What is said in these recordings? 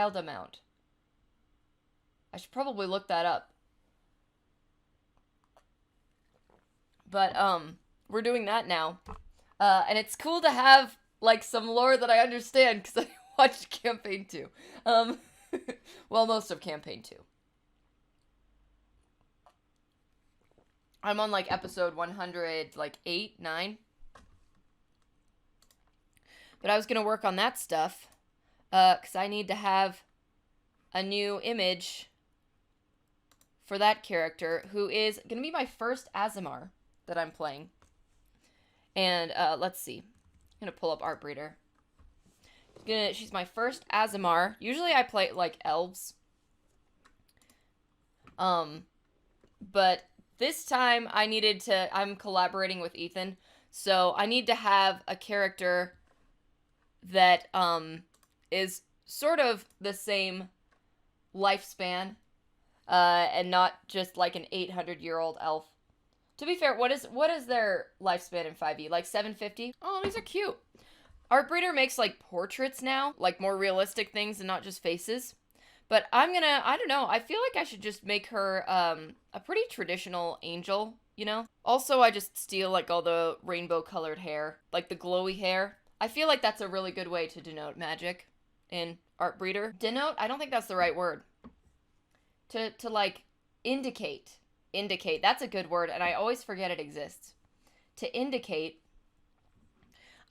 child amount. I should probably look that up. But, we're doing that now. And it's cool to have, like, some lore that I understand, because I watched Campaign 2. Well, most of Campaign 2. I'm on, like, episode 100, like, 8, 9. But I was gonna work on that stuff, because I need to have a new image for that character, who is gonna be my first Aasimar that I'm playing. And, let's see. I'm gonna pull up Art Breeder. She's my first Aasimar. Usually I play, like, elves. But this time I'm collaborating with Ethan, so I need to have a character that, is sort of the same lifespan, and not just, like, an 800-year-old elf. To be fair, what is their lifespan in 5e? Like 750? Oh, these are cute. Art Breeder makes, like, portraits now, like, more realistic things and not just faces. But I don't know, I feel like I should just make her, a pretty traditional angel, you know? Also, I just steal, like, all the rainbow-colored hair, like the glowy hair. I feel like that's a really good way to denote magic in Art Breeder. Denote? I don't think that's the right word. To like, indicate. Indicate, that's a good word, and I always forget it exists. To indicate...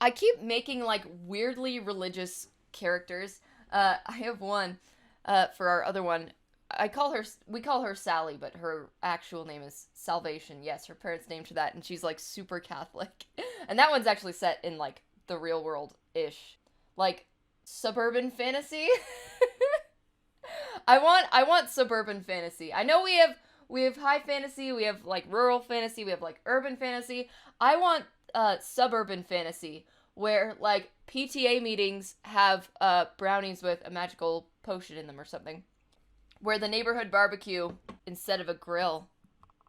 I keep making, like, weirdly religious characters. I have one, for our other one. We call her Sally, but her actual name is Salvation. Yes, her parents named her that, and she's, like, super Catholic. And that one's actually set in, like, the real world-ish. Like, suburban fantasy? I want suburban fantasy. I know we have high fantasy, we have, like, rural fantasy, we have, like, urban fantasy. I want suburban fantasy, where, like, PTA meetings have brownies with a magical potion in them or something. Where the neighborhood barbecue, instead of a grill,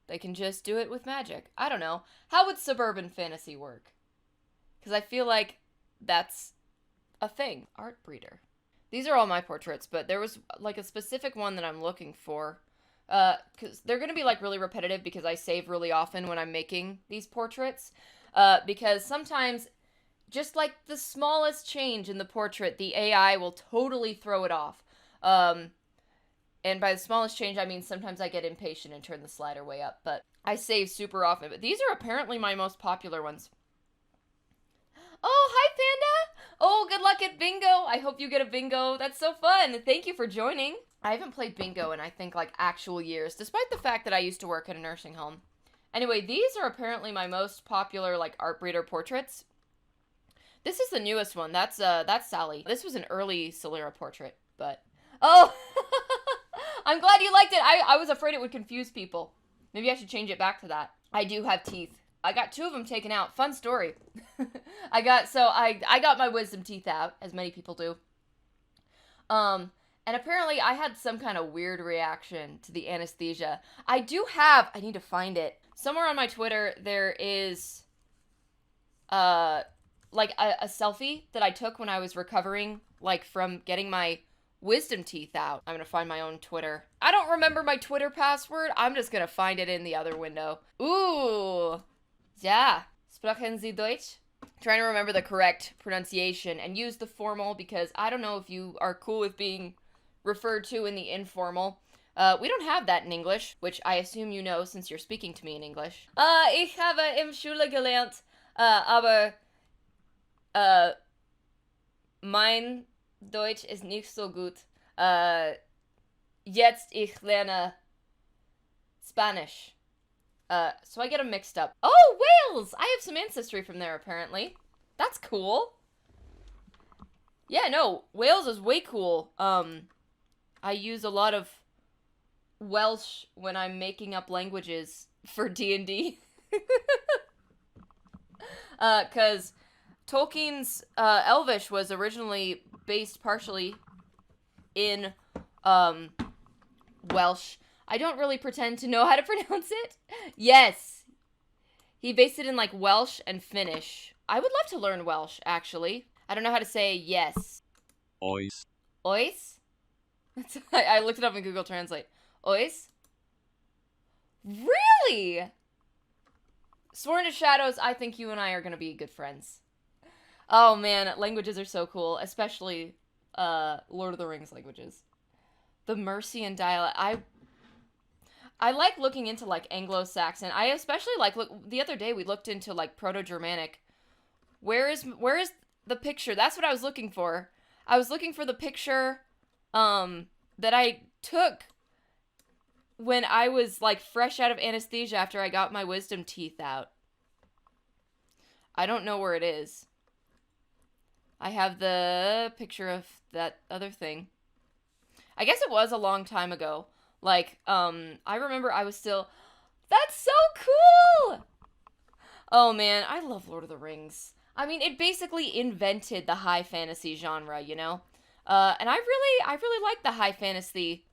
they can just do it with magic. I don't know. How would suburban fantasy work? Because I feel like that's a thing. Art Breeder. These are all my portraits, but there was, like, a specific one that I'm looking for. Because they're going to be, like, really repetitive because I save really often when I'm making these portraits. Because sometimes, just, like, the smallest change in the portrait, the AI will totally throw it off. And by the smallest change, I mean sometimes I get impatient and turn the slider way up, but I save super often. But these are apparently my most popular ones. Oh, hi, Panda! Oh, good luck at bingo! I hope you get a bingo. That's so fun! Thank you for joining. I haven't played bingo in, I think, like, actual years, despite the fact that I used to work at a nursing home. Anyway, these are apparently my most popular, like, Art Breeder portraits. This is the newest one. That's Sally. This was an early Solera portrait, but... Oh! I'm glad you liked it! I was afraid it would confuse people. Maybe I should change it back to that. I do have teeth. I got 2 of them taken out. Fun story. I got my wisdom teeth out, as many people do. And apparently I had some kind of weird reaction to the anesthesia. I need to find it. Somewhere on my Twitter, there is, like, a selfie that I took when I was recovering, like, from getting my wisdom teeth out. I'm gonna find my own Twitter. I don't remember my Twitter password. I'm just gonna find it in the other window. Ooh. Ja. Sprechen Sie Deutsch? Trying to remember the correct pronunciation and use the formal because I don't know if you are cool with being referred to in the informal. We don't have that in English, which I assume you know since you're speaking to me in English. Ich habe im Schule gelernt, aber, mein Deutsch ist nicht so gut. Jetzt ich lerne Spanish. So I get them mixed up. Oh, Wales! I have some ancestry from there, apparently. That's cool. Yeah, no, Wales is way cool. I use a lot of Welsh when I'm making up languages for D&D. 'Cause Tolkien's Elvish was originally based partially in Welsh. I don't really pretend to know how to pronounce it. Yes. He based it in, like, Welsh and Finnish. I would love to learn Welsh, actually. I don't know how to say yes. Ois. Ois? I looked it up in Google Translate. Ois? Really? Sworn to Shadows, I think you and I are going to be good friends. Oh man, languages are so cool, especially Lord of the Rings languages. The Mercian dialect. I like looking into like Anglo-Saxon. I especially like the other day we looked into like Proto-Germanic. Where is the picture? That's what I was looking for. I was looking for the picture that I took when I was like fresh out of anesthesia after I got my wisdom teeth out. I don't know where it is. I have the picture of that other thing. I guess it was a long time ago. Like, I remember I was still... That's so cool! Oh man, I love Lord of the Rings. I mean, it basically invented the high fantasy genre, you know? And I really like the high fantasy,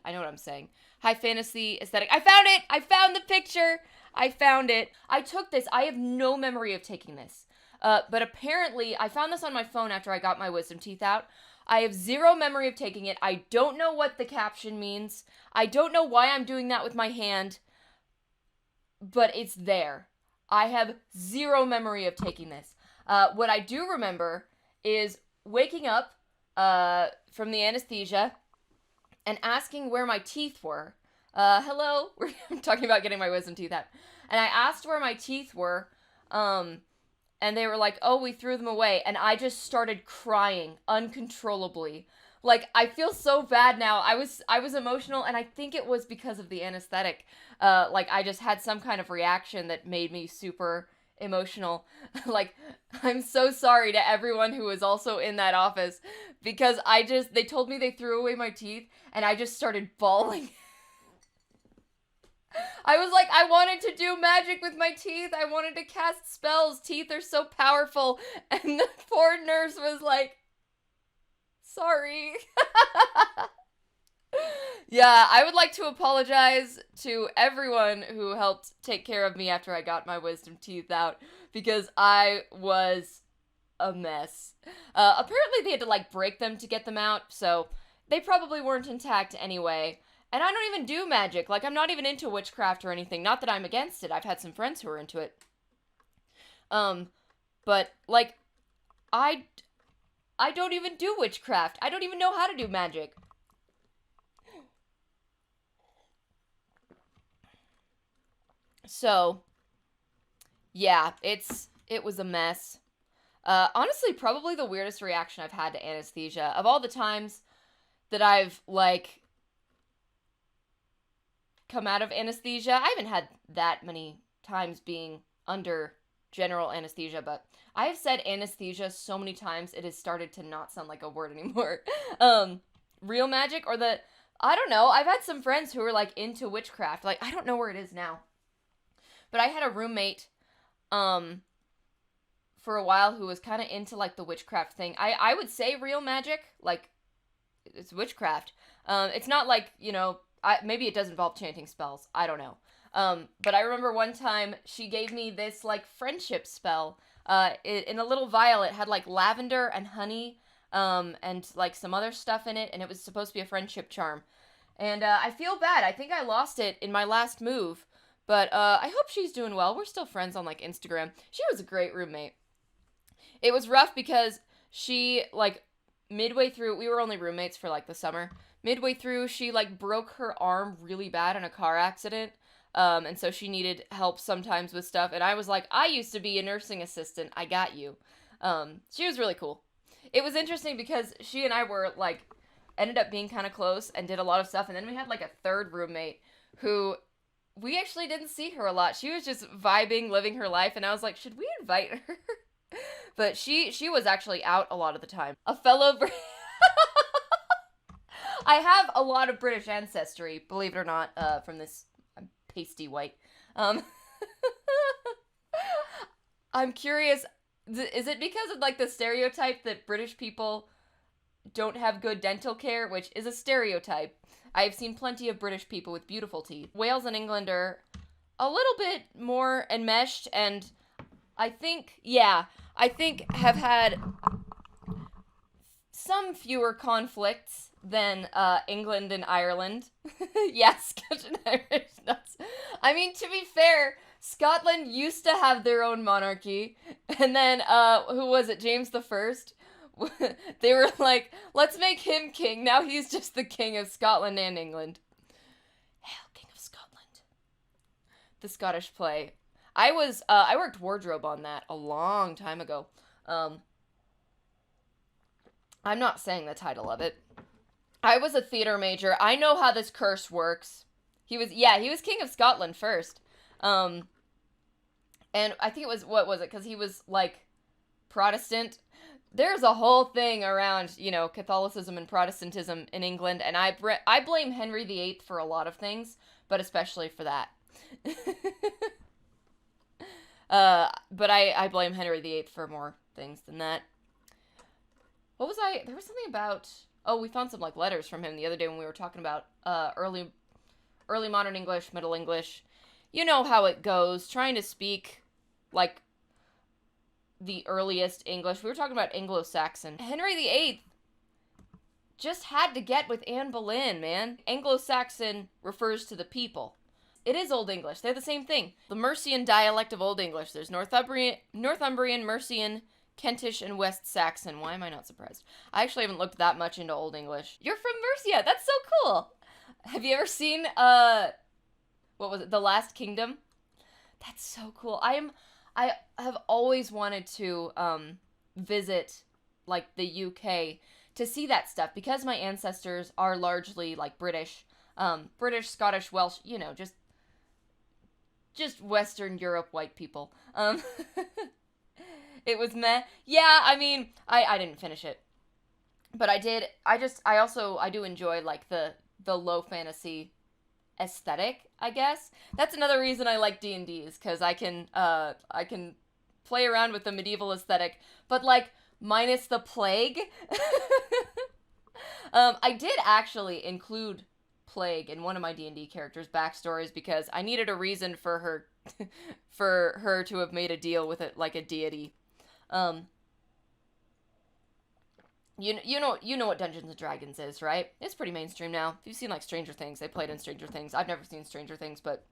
I know what I'm saying. High fantasy aesthetic. I found it! I found the picture! I found it. I took this. I have no memory of taking this. But apparently, I found this on my phone after I got my wisdom teeth out. I have zero memory of taking it. I don't know what the caption means. I don't know why I'm doing that with my hand. But it's there. I have zero memory of taking this. What I do remember is waking up from the anesthesia and asking where my teeth were. Hello? I'm talking about getting my wisdom teeth out. And I asked where my teeth were, and they were like, oh, we threw them away. And I just started crying uncontrollably. Like, I feel so bad now. I was emotional, and I think it was because of the anesthetic. Like, I just had some kind of reaction that made me super emotional. Like, I'm so sorry to everyone who was also in that office, because they told me they threw away my teeth, and I just started bawling. I was like, I wanted to do magic with my teeth. I wanted to cast spells. Teeth are so powerful. And the poor nurse was like, sorry. Yeah, I would like to apologize to everyone who helped take care of me after I got my wisdom teeth out, because I was a mess. Apparently they had to like break them to get them out, so they probably weren't intact anyway. And I don't even do magic. Like, I'm not even into witchcraft or anything. Not that I'm against it. I've had some friends who are into it. But, like, I don't even do witchcraft. I don't even know how to do magic. So, yeah, it was a mess. Honestly, probably the weirdest reaction I've had to anesthesia. Of all the times that I've, like, come out of anesthesia. I haven't had that many times being under general anesthesia, but I have said anesthesia so many times it has started to not sound like a word anymore. Real magic or I don't know. I've had some friends who are like into witchcraft. Like, I don't know where it is now. But I had a roommate for a while who was kind of into like the witchcraft thing. I would say real magic, like it's witchcraft. It's not like, you know, maybe it does involve chanting spells. I don't know. But I remember one time she gave me this, like, friendship spell. In a little vial, it had, like, lavender and honey, and, like, some other stuff in it, and it was supposed to be a friendship charm. And, I feel bad. I think I lost it in my last move. But, I hope she's doing well. We're still friends on, like, Instagram. She was a great roommate. It was rough because she, like, midway through, we were only roommates for, like, the summer. Midway through, she, like, broke her arm really bad in a car accident, and so she needed help sometimes with stuff, and I was like, I used to be a nursing assistant, I got you. She was really cool. It was interesting because she and I were, like, ended up being kind of close and did a lot of stuff, and then we had, like, a third roommate who, we actually didn't see her a lot. She was just vibing, living her life, and I was like, should we invite her? But she was actually out a lot of the time. A fellow... I have a lot of British ancestry, believe it or not, from this. I'm pasty white. I'm curious, is it because of, like, the stereotype that British people don't have good dental care, which is a stereotype. I have seen plenty of British people with beautiful teeth. Wales and England are a little bit more enmeshed, and I think have had some fewer conflicts than England and Ireland. Yes, Scottish and Irish. I mean, to be fair, Scotland used to have their own monarchy, and then who was it? James the First. They were like, let's make him king. Now he's just the king of Scotland and England. Hail, King of Scotland. The Scottish play. I worked wardrobe on that a long time ago. I'm not saying the title of it. I was a theater major. I know how this curse works. He was King of Scotland first. And I think it was, what was it? Because he was, like, Protestant. There's a whole thing around, Catholicism and Protestantism in England, and I blame Henry VIII for a lot of things, but especially for that. But I blame Henry VIII for more things than that. There was something about, we found some, like, letters from him the other day when we were talking about, early modern English, Middle English. You know how it goes, trying to speak, like, the earliest English. We were talking about Anglo-Saxon. Henry VIII just had to get with Anne Boleyn, man. Anglo-Saxon refers to the people. It is Old English. They're the same thing. The Mercian dialect of Old English. There's Northumbrian, Mercian, Kentish, and West Saxon. Why am I not surprised? I actually haven't looked that much into Old English. You're from Mercia. That's so cool. Have you ever seen, what was it? The Last Kingdom? That's so cool. I have always wanted to, visit, like, the UK to see that stuff, because my ancestors are largely, like, British, Scottish, Welsh, just Western Europe white people. It was meh. Yeah, I mean, I didn't finish it. But I did, I do enjoy, like, the low fantasy aesthetic, I guess. That's another reason I like D&Ds, because I can play around with the medieval aesthetic, but, like, minus the plague. I did actually include plague in one of my D&D characters' backstories, because I needed a reason for her to have made a deal with it, like a deity. You know what Dungeons and Dragons is, right? It's pretty mainstream now. If you've seen, like, Stranger Things, they played in Stranger Things. I've never seen Stranger Things, but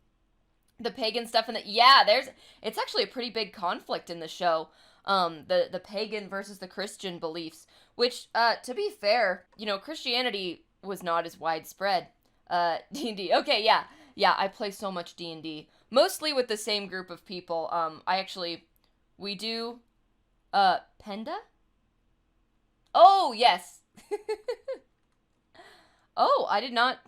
the pagan stuff in it's actually a pretty big conflict in the show. The pagan versus the Christian beliefs, which, to be fair, Christianity was not as widespread. D&D. Okay, yeah, I play so much D&D. Mostly with the same group of people. We do, Penda? Oh, yes. Oh, I did not.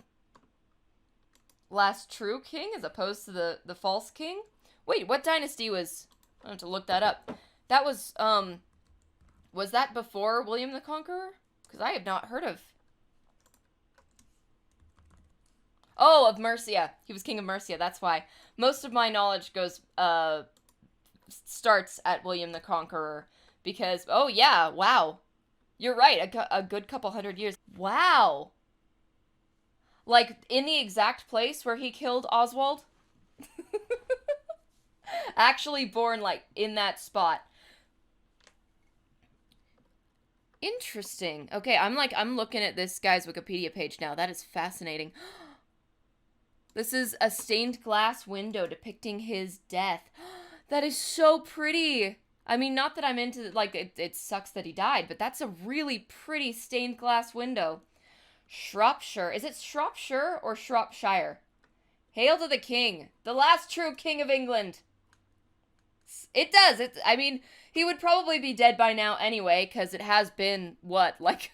Last true king as opposed to the false king? Wait, what dynasty was... I have to look that up. That was that before William the Conqueror? Because I have not heard of... Oh, of Mercia. He was king of Mercia, that's why. Most of my knowledge starts at William the Conqueror. Because, oh yeah, wow. You're right, a good couple hundred years. Wow. Like, in the exact place where he killed Oswald? Actually born, like, in that spot. Interesting. Okay, I'm looking at this guy's Wikipedia page now. That is fascinating. This is a stained glass window depicting his death. That is so pretty. I mean, not that I'm into, like, it sucks that he died, but that's a really pretty stained glass window. Shropshire. Is it Shropshire or Shropshire? Hail to the king. The last true king of England. It does. I mean, he would probably be dead by now anyway, because it has been, what, like,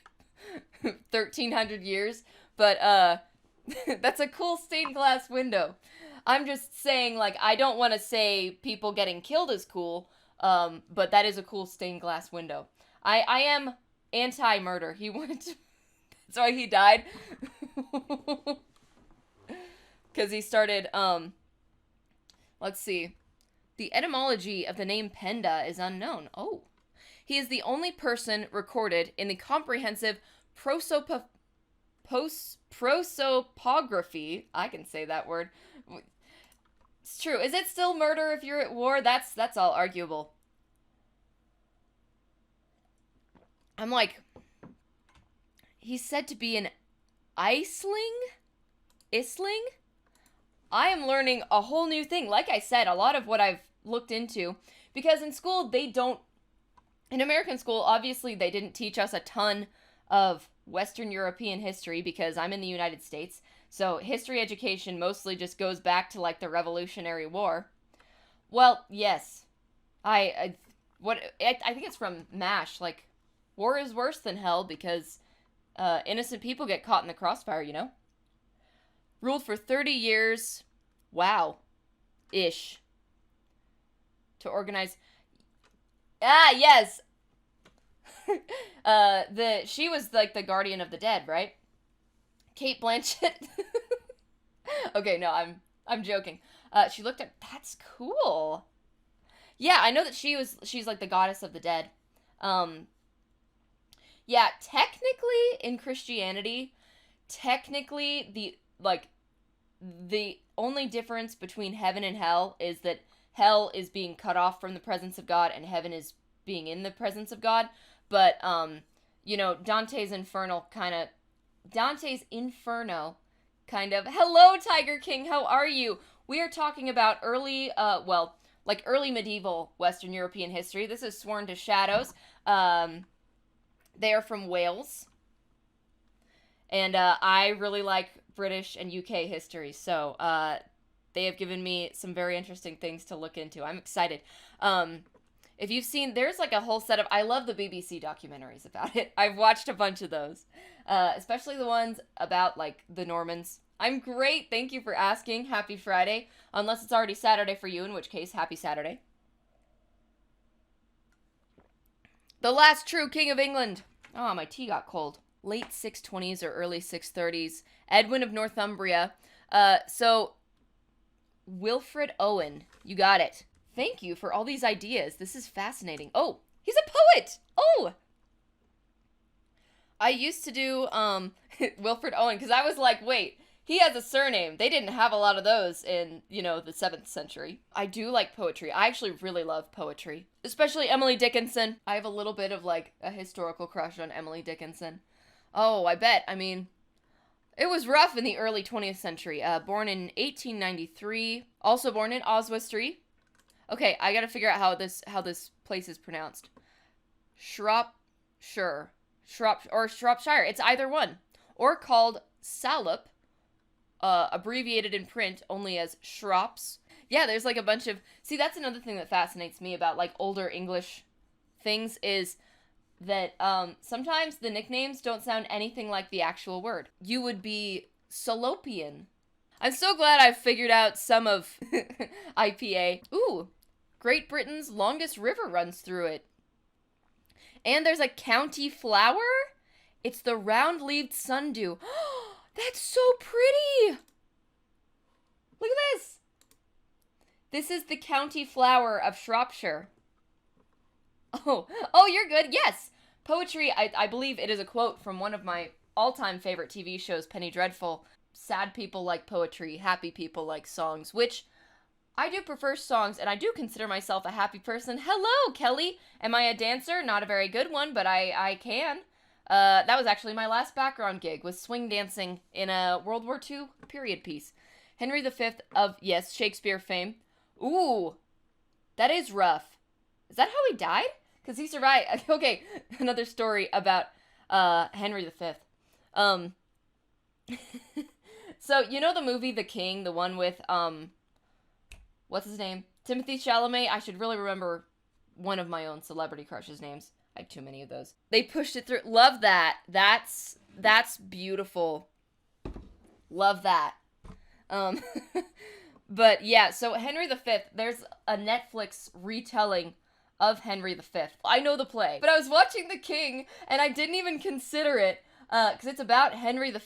1,300 years? But, that's a cool stained glass window. I'm just saying, like, I don't want to say people getting killed is cool, but that is a cool stained glass window. I am anti-murder. He wanted to... That's why he died. Because he started, let's see. The etymology of the name Penda is unknown. Oh. He is the only person recorded in the comprehensive prosopography. I can say that word. It's true. Is it still murder if you're at war? That's all arguable. I'm like... he's said to be an Isling? Isling? I am learning a whole new thing. Like I said, a lot of what I've looked into, because in school in American school, obviously they didn't teach us a ton of Western European history because I'm in the United States. So history education mostly just goes back to like the Revolutionary War. Well, yes. I think it's from MASH, like war is worse than hell because innocent people get caught in the crossfire, you know? Ruled for 30 years. Wow. Ish. To organize. Ah, yes. She was like the guardian of the dead, right? Kate Blanchett. Okay, no, I'm joking. She looked at. That's cool. Yeah, I know that she's like the goddess of the dead. Yeah, technically in Christianity, the only difference between heaven and hell is that hell is being cut off from the presence of God and heaven is being in the presence of God. But Dante's Inferno kind of Hello, Tiger King, how are you? We are talking about early medieval Western European history. This is Sworn to Shadows. They are from Wales. And I really like British and UK history, so they have given me some very interesting things to look into. I'm excited. If you've seen, there's like a whole set of, I love the BBC documentaries about it. I've watched a bunch of those, especially the ones about like the Normans. I'm great. Thank you for asking. Happy Friday. Unless it's already Saturday for you, in which case, happy Saturday. The last true king of England. Oh, my tea got cold. Late 620s or early 630s. Edwin of Northumbria. So, Wilfred Owen. You got it. Thank you for all these ideas. This is fascinating. Oh, he's a poet. Oh! I used to do Wilfred Owen because I was like, wait, he has a surname. They didn't have a lot of those in, the 7th century. I do like poetry. I actually really love poetry. Especially Emily Dickinson. I have a little bit of like a historical crush on Emily Dickinson. Oh, I bet. I mean, it was rough in the early 20th century. Born in 1893. Also born in Oswestry. Okay, I gotta figure out how this place is pronounced. Shropshire. Shropshire. It's either one. Or called Salop. Abbreviated in print only as Shrops. Yeah, there's like a bunch of... See, that's another thing that fascinates me about like older English things is that sometimes the nicknames don't sound anything like the actual word. You would be Salopian. I'm so glad I've figured out some of IPA. Ooh, Great Britain's longest river runs through it. And there's a county flower? It's the round-leaved sundew. That's so pretty! Look at this! This is the county flower of Shropshire. Oh, you're good. Yes! Poetry, I believe it is a quote from one of my all-time favorite TV shows, Penny Dreadful. Sad people like poetry, happy people like songs, which I do prefer songs, and I do consider myself a happy person. Hello, Kelly! Am I a dancer? Not a very good one, but I can. That was actually my last background gig, was swing dancing in a World War II period piece. Henry V of, yes, Shakespeare fame. Ooh, that is rough. Is that how he died? Because he survived. Okay, another story about Henry V. So, you know the movie The King, the one with, what's his name? Timothy Chalamet? I should really remember one of my own celebrity crushes' names. I have too many of those. They pushed it through. Love that. That's beautiful. Love that. But yeah, so Henry V, there's a Netflix retelling of Henry V. I know the play, but I was watching The King, and I didn't even consider it, because it's about Henry V,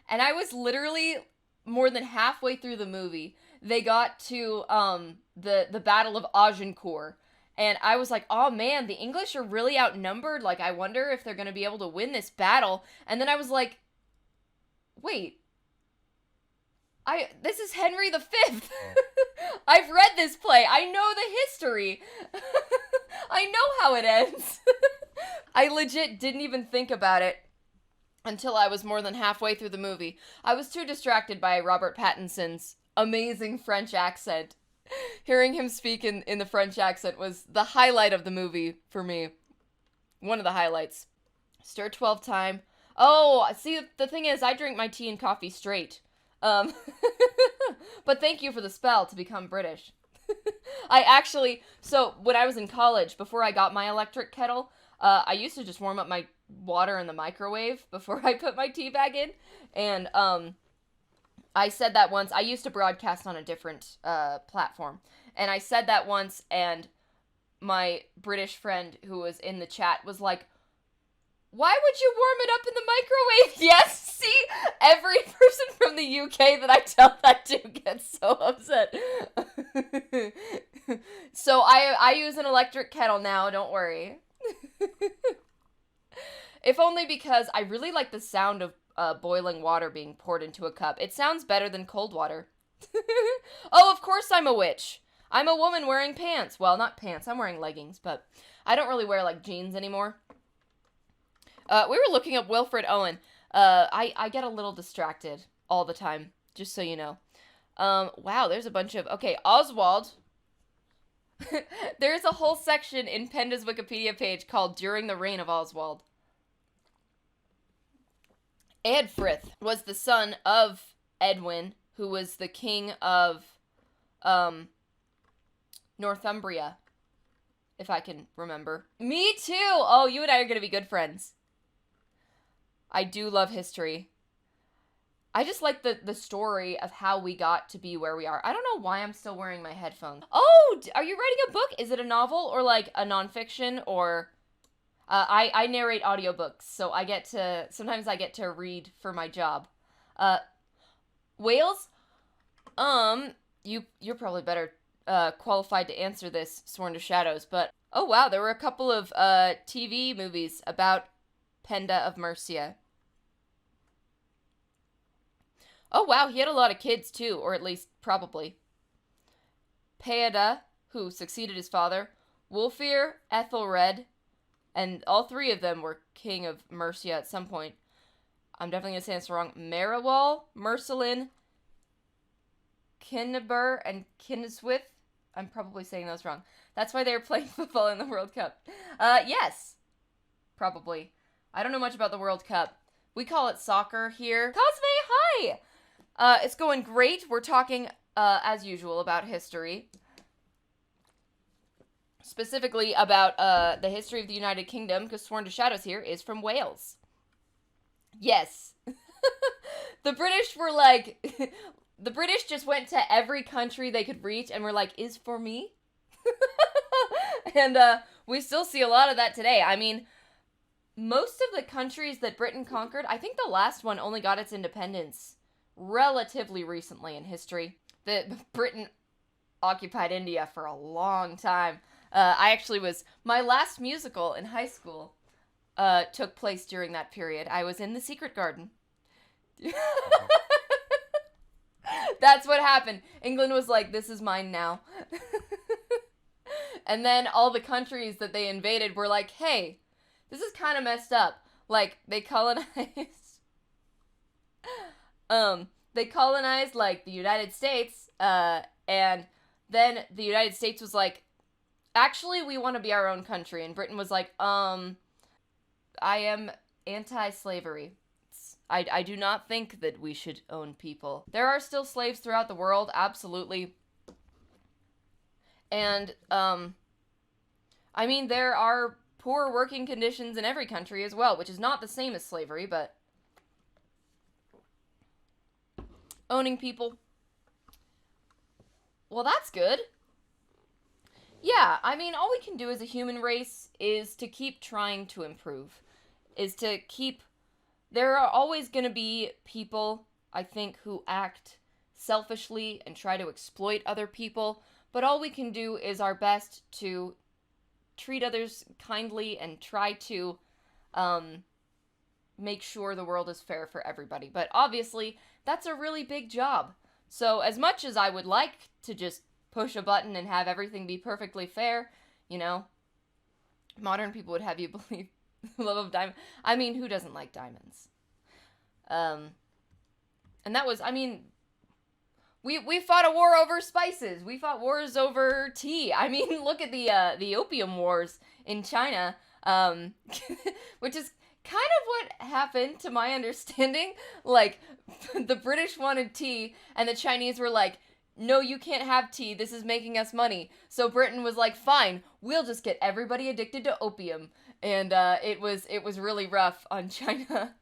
and I was literally more than halfway through the movie. They got to the Battle of Agincourt, and I was like, oh man, the English are really outnumbered, like I wonder if they're gonna be able to win this battle, and then I was like, wait, this is Henry V. I've read this play. I know the history. I know how it ends. I legit didn't even think about it until I was more than halfway through the movie. I was too distracted by Robert Pattinson's amazing French accent. Hearing him speak in the French accent was the highlight of the movie for me. One of the highlights. Stir 12 time. Oh, see, the thing is, I drink my tea and coffee straight. But thank you for the spell to become British. So when I was in college, before I got my electric kettle, I used to just warm up my water in the microwave before I put my tea bag in. And, I said that once. I used to broadcast on a different, platform. And I said that once, and my British friend who was in the chat was like, why would you warm it up in the microwave? Yes, see? Every person from the UK that I tell that to gets so upset. So I use an electric kettle now, don't worry. If only because I really like the sound of boiling water being poured into a cup. It sounds better than cold water. Oh, of course I'm a witch. I'm a woman wearing pants. Well, not pants. I'm wearing leggings, but I don't really wear, like, jeans anymore. We were looking up Wilfred Owen. I get a little distracted all the time, just so you know. Wow, there's a bunch of... Okay, Oswald. There's a whole section in Penda's Wikipedia page called During the Reign of Oswald. Eadfrith was the son of Edwin, who was the king of Northumbria, if I can remember. Me too! Oh, you and I are going to be good friends. I do love history. I just like the story of how we got to be where we are. I don't know why I'm still wearing my headphones. Oh, are you writing a book? Is it a novel or like a nonfiction or... I narrate audiobooks, so sometimes I get to read for my job. Wales? You're probably better qualified to answer this, Sworn to Shadows, but... Oh wow, there were a couple of TV movies about Penda of Mercia. Oh wow, he had a lot of kids too, or at least probably. Peada, who succeeded his father, Wulfir, Ethelred, and all three of them were king of Mercia at some point. I'm definitely going to say this wrong. Mariwal, Mercelin, Kinniber, and Kinniswith. I'm probably saying those wrong. That's why they were playing football in the World Cup. Yes. Probably. I don't know much about the World Cup. We call it soccer here. Cosme, hi! It's going great. We're talking, as usual, about history. Specifically about the history of the United Kingdom, because Sworn to Shadows here is from Wales. Yes. The British were like... The British just went to every country they could reach and were like, is for me? And we still see a lot of that today. I mean, most of the countries that Britain conquered, I think the last one only got its independence relatively recently in history. Britain occupied India for a long time. My last musical in high school took place during that period. I was in The Secret Garden. That's what happened. England was like, this is mine now. And then all the countries that they invaded were like, hey, this is kind of messed up. Like, they colonized... they colonized, like, the United States, and then the United States was like, actually, we want to be our own country. And Britain was like, I am anti-slavery. I do not think that we should own people. There are still slaves throughout the world, absolutely. And, I mean, there are poor working conditions in every country as well, which is not the same as slavery, but owning people. Well, that's good. Yeah, I mean, all we can do as a human race is to keep trying to improve. There are always going to be people, I think, who act selfishly and try to exploit other people, but all we can do is our best to treat others kindly and try to make sure the world is fair for everybody. But obviously, that's a really big job. So as much as I would like to just push a button and have everything be perfectly fair, you know, modern people would have you believe the love of diamond. I mean, who doesn't like diamonds? And that was, I mean, we fought a war over spices. We fought wars over tea. I mean, look at the opium wars in China, which is kind of what happened to my understanding. Like, the British wanted tea, and the Chinese were like, no, you can't have tea. This is making us money. So Britain was like, fine, we'll just get everybody addicted to opium. And it was really rough on China.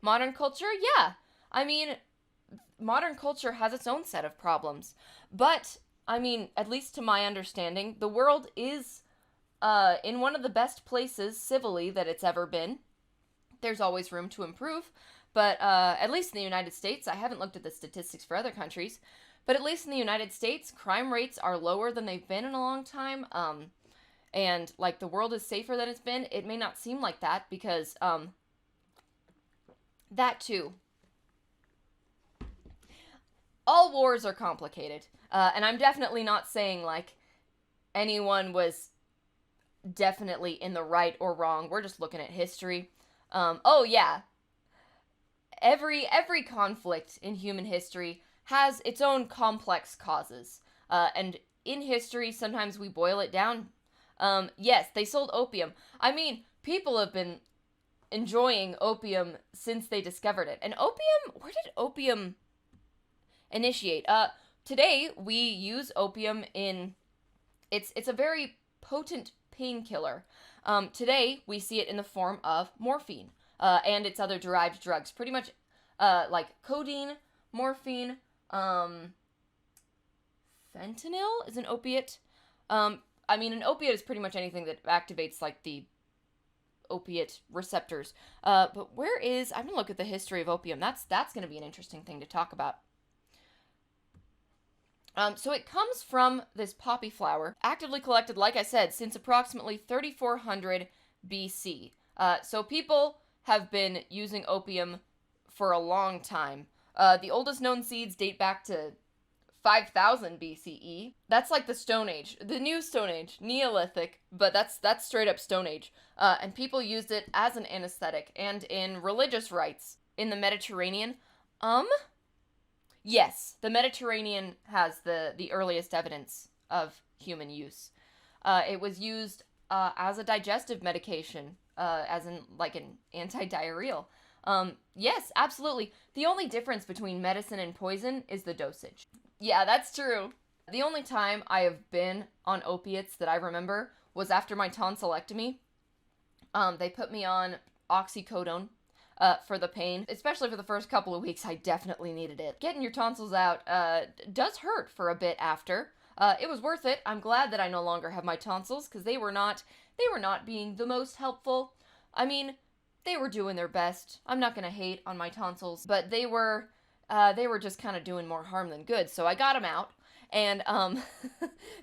Modern culture, yeah. I mean, modern culture has its own set of problems. But, I mean, at least to my understanding, the world is in one of the best places civilly that it's ever been. There's always room to improve, but at least in the United States, I haven't looked at the statistics for other countries, but at least in the United States, crime rates are lower than they've been in a long time, and, like, the world is safer than it's been. It may not seem like that, because, that too. All wars are complicated, and I'm definitely not saying, like, anyone was definitely in the right or wrong. We're just looking at history. Oh yeah, every conflict in human history has its own complex causes, and in history, sometimes we boil it down. Yes, they sold opium. I mean, people have been enjoying opium since they discovered it. And opium, where did opium initiate? Today we use opium in, it's a very potent painkiller. Today we see it in the form of morphine, and its other derived drugs. Pretty much, like codeine, morphine, fentanyl is an opiate. I mean, an opiate is pretty much anything that activates, like, the opiate receptors. But where is, I'm gonna look at the history of opium. That's gonna be an interesting thing to talk about. So it comes from this poppy flower, actively collected, like I said, since approximately 3400 BC. So people have been using opium for a long time. The oldest known seeds date back to 5000 BCE. That's like the Stone Age, the new Stone Age, Neolithic, but that's straight up Stone Age. And people used it as an anesthetic and in religious rites in the Mediterranean. Yes, the Mediterranean has the earliest evidence of human use. It was used as a digestive medication, as in, like, an anti-diarrheal. Yes, absolutely. The only difference between medicine and poison is the dosage. Yeah, that's true. The only time I have been on opiates that I remember was after my tonsillectomy. They put me on oxycodone for the pain. Especially for the first couple of weeks, I definitely needed it. Getting your tonsils out does hurt for a bit after. It was worth it. I'm glad that I no longer have my tonsils, because they were not being the most helpful. I mean, they were doing their best. I'm not gonna hate on my tonsils, but they were just kind of doing more harm than good. So I got them out, and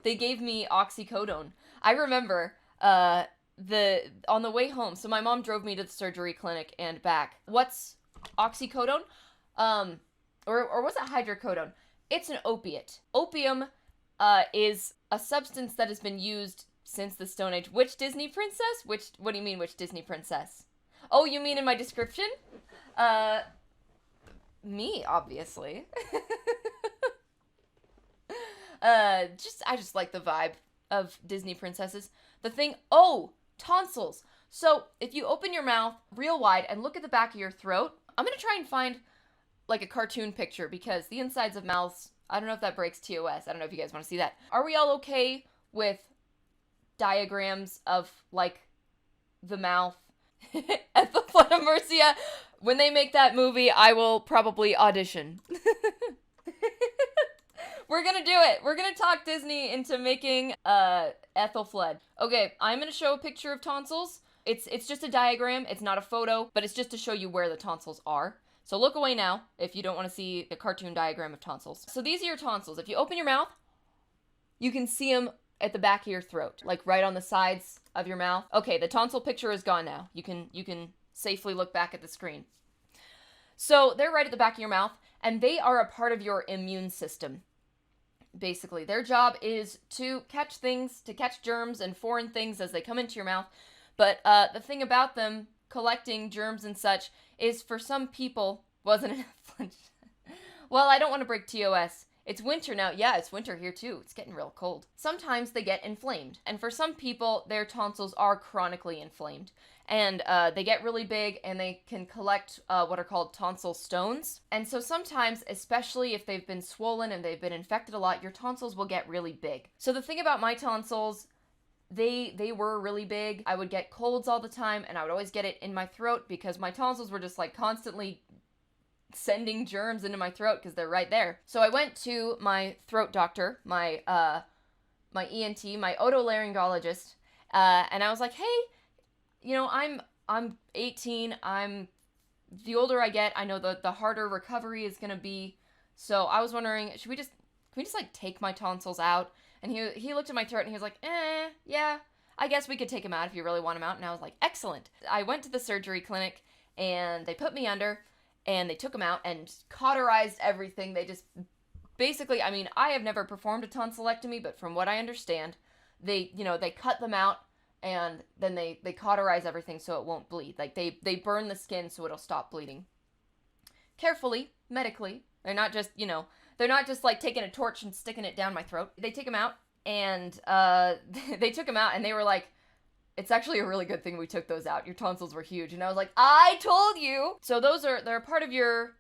they gave me oxycodone. I remember on the way home. So my mom drove me to the surgery clinic and back. What's oxycodone? Or was it hydrocodone? It's an opiate. Opium is a substance that has been used since the Stone Age. Which Disney princess? What do you mean, which Disney princess? Oh, you mean in my description? Me, obviously. I just like the vibe of Disney princesses. Tonsils. So, if you open your mouth real wide and look at the back of your throat, I'm gonna try and find, like, a cartoon picture, because the insides of mouths, I don't know if that breaks TOS. I don't know if you guys want to see that. Are we all okay with diagrams of, like, the mouth? At the Flood of Mercia, when they make that movie, I will probably audition. We're gonna do it. We're gonna talk Disney into making Ethelfled. Okay, I'm gonna show a picture of tonsils. It's just a diagram. It's not a photo, but it's just to show you where the tonsils are. So look away now if you don't want to see a cartoon diagram of tonsils. So these are your tonsils. If you open your mouth, you can see them at the back of your throat, like right on the sides of your mouth. Okay, the tonsil picture is gone now. You can safely look back at the screen. So they're right at the back of your mouth, and they are a part of your immune system. Basically, their job is to catch things, to catch germs and foreign things as they come into your mouth. But the thing about them collecting germs and such is for some people, wasn't it? Well, I don't want to break TOS. It's winter now. Yeah, it's winter here too. It's getting real cold. Sometimes they get inflamed. And for some people, their tonsils are chronically inflamed. And they get really big and they can collect what are called tonsil stones. And so sometimes, especially if they've been swollen and they've been infected a lot, your tonsils will get really big. So the thing about my tonsils, they were really big. I would get colds all the time and I would always get it in my throat because my tonsils were just like constantly sending germs into my throat because they're right there. So I went to my throat doctor, my ENT, my otolaryngologist, and I was like, hey, you know, I'm 18. The older I get, I know the harder recovery is gonna be. So I was wondering, can we just like take my tonsils out? And he looked at my throat and he was like, yeah, I guess we could take them out if you really want them out. And I was like, excellent. I went to the surgery clinic and they put me under. And they took them out and cauterized everything. They just basically, I mean, I have never performed a tonsillectomy, but from what I understand, they cut them out and then they cauterize everything so it won't bleed. Like they burn the skin so it'll stop bleeding. Carefully, medically. They're not just like taking a torch and sticking it down my throat. They take them out and they took them out and they were like, it's actually a really good thing we took those out. Your tonsils were huge. And I was like, I told you. So they're a part of your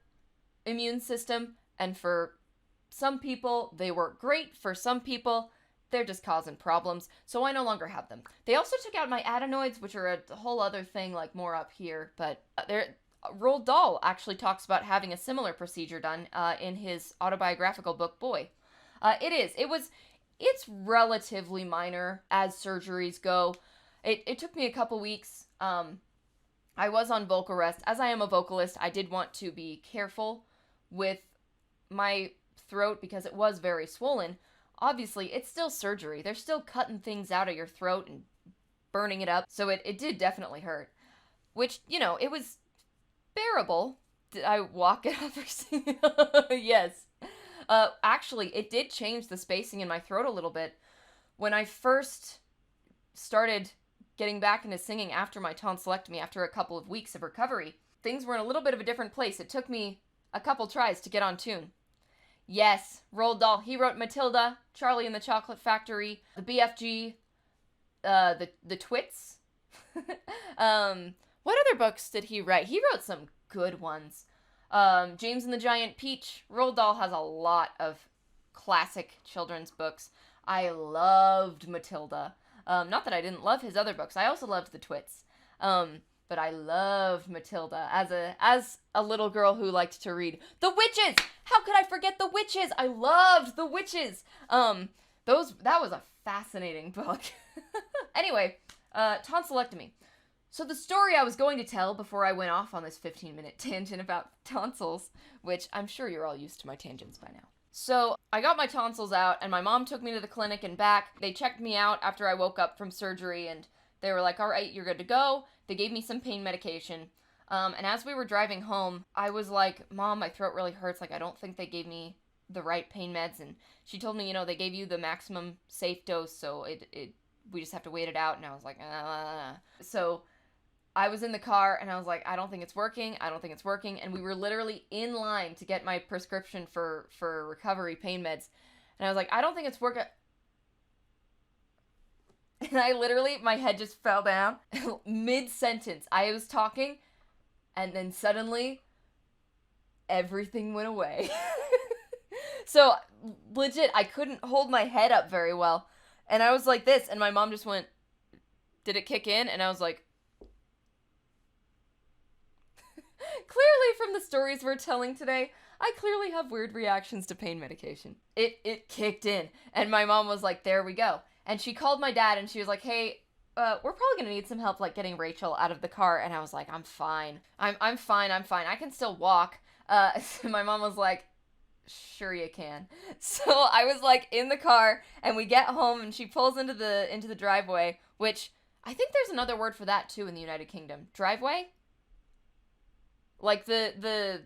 immune system. And for some people, they work great. For some people, they're just causing problems. So I no longer have them. They also took out my adenoids, which are a whole other thing, like more up here. But Roald Dahl actually talks about having a similar procedure done in his autobiographical book, Boy. It's relatively minor as surgeries go. It took me a couple weeks. I was on vocal rest. As I am a vocalist, I did want to be careful with my throat because it was very swollen. Obviously, it's still surgery. They're still cutting things out of your throat and burning it up. So it did definitely hurt. Which, it was bearable. Did I walk it off? Yes. Actually, it did change the spacing in my throat a little bit. When I first started getting back into singing after my tonsillectomy, after a couple of weeks of recovery, things were in a little bit of a different place. It took me a couple tries to get on tune. Yes, Roald Dahl. He wrote Matilda, Charlie and the Chocolate Factory, the BFG, the Twits. What other books did he write? He wrote some good ones. James and the Giant Peach. Roald Dahl has a lot of classic children's books. I loved Matilda. Not that I didn't love his other books. I also loved the Twits. But I loved Matilda as a little girl who liked to read The Witches. How could I forget The Witches? I loved The Witches. That was a fascinating book. Anyway, tonsillectomy. So the story I was going to tell before I went off on this 15-minute tangent about tonsils, which I'm sure you're all used to my tangents by now. So I got my tonsils out and my mom took me to the clinic and back. They checked me out after I woke up from surgery and they were like, all right, you're good to go. They gave me some pain medication. And as we were driving home, I was like, Mom, my throat really hurts. Like, I don't think they gave me the right pain meds. And she told me, they gave you the maximum safe dose. So we just have to wait it out. And I was like, So I was in the car and I was like, I don't think it's working. And we were literally in line to get my prescription for recovery pain meds. And I was like, I don't think it's working. And I literally, my head just fell down mid-sentence. I was talking and then suddenly everything went away. So legit, I couldn't hold my head up very well. And I was like this and my mom just went, did it kick in? And I was like, clearly from the stories we're telling today, I clearly have weird reactions to pain medication. It kicked in. And my mom was like, there we go. And she called my dad and she was like, hey, we're probably going to need some help like getting Rachel out of the car. And I was like, I'm fine. I'm fine. I can still walk. So my mom was like, sure you can. So I was like in the car and we get home and she pulls into the driveway, which I think there's another word for that too in the United Kingdom. Driveway? Like the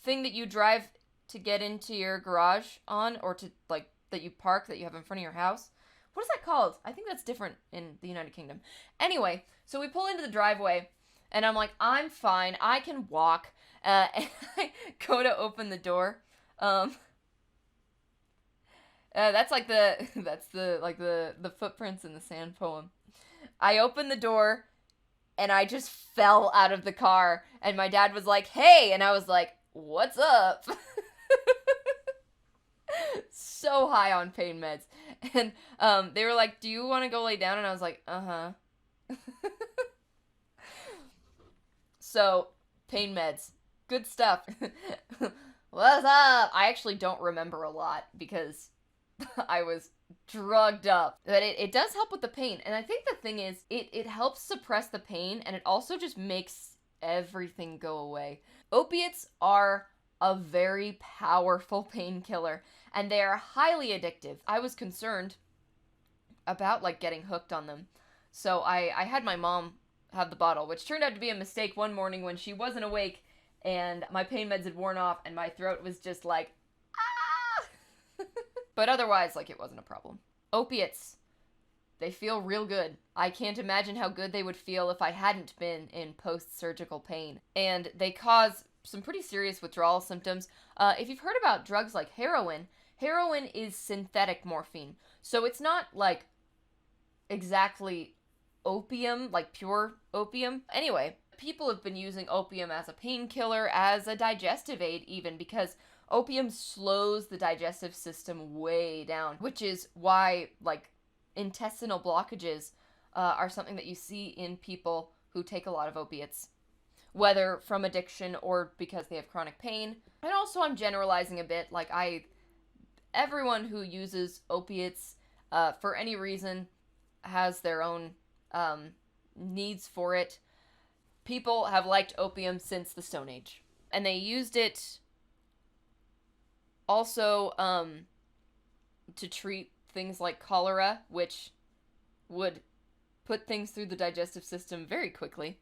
thing that you drive to get into your garage on, or to like that you park, that you have in front of your house. What is that called? I think that's different in the United Kingdom. Anyway, so we pull into the driveway And I'm like, I'm fine. I can walk. And I go to open the door. That's like the footprints in the sand poem. I opened the door and I just fell out of the car. And my dad was like, hey. And I was like, what's up? So high on pain meds. And they were like, do you want to go lay down? And I was like, uh-huh. So, pain meds. Good stuff. What's up? I actually don't remember a lot because I was drugged up. But it does help with the pain. And I think the thing is, it helps suppress the pain, and it also just makes everything go away. Opiates are a very powerful painkiller, and they are highly addictive. I was concerned about, like, getting hooked on them. So I had my mom have the bottle, which turned out to be a mistake one morning when she wasn't awake, and my pain meds had worn off, and my throat was just like, ah! But otherwise, like, it wasn't a problem. Opiates. They feel real good. I can't imagine how good they would feel if I hadn't been in post-surgical pain. And they cause some pretty serious withdrawal symptoms. If you've heard about drugs like heroin is synthetic morphine. So it's not, like, exactly opium, like pure opium. Anyway, people have been using opium as a painkiller, as a digestive aid even, because opium slows the digestive system way down, which is why, like, intestinal blockages are something that you see in people who take a lot of opiates, whether from addiction or because they have chronic pain. And also, I'm generalizing a bit, like, everyone who uses opiates for any reason has their own needs for it. People have liked opium since the Stone Age, and they used it also to treat things like cholera, which would put things through the digestive system very quickly,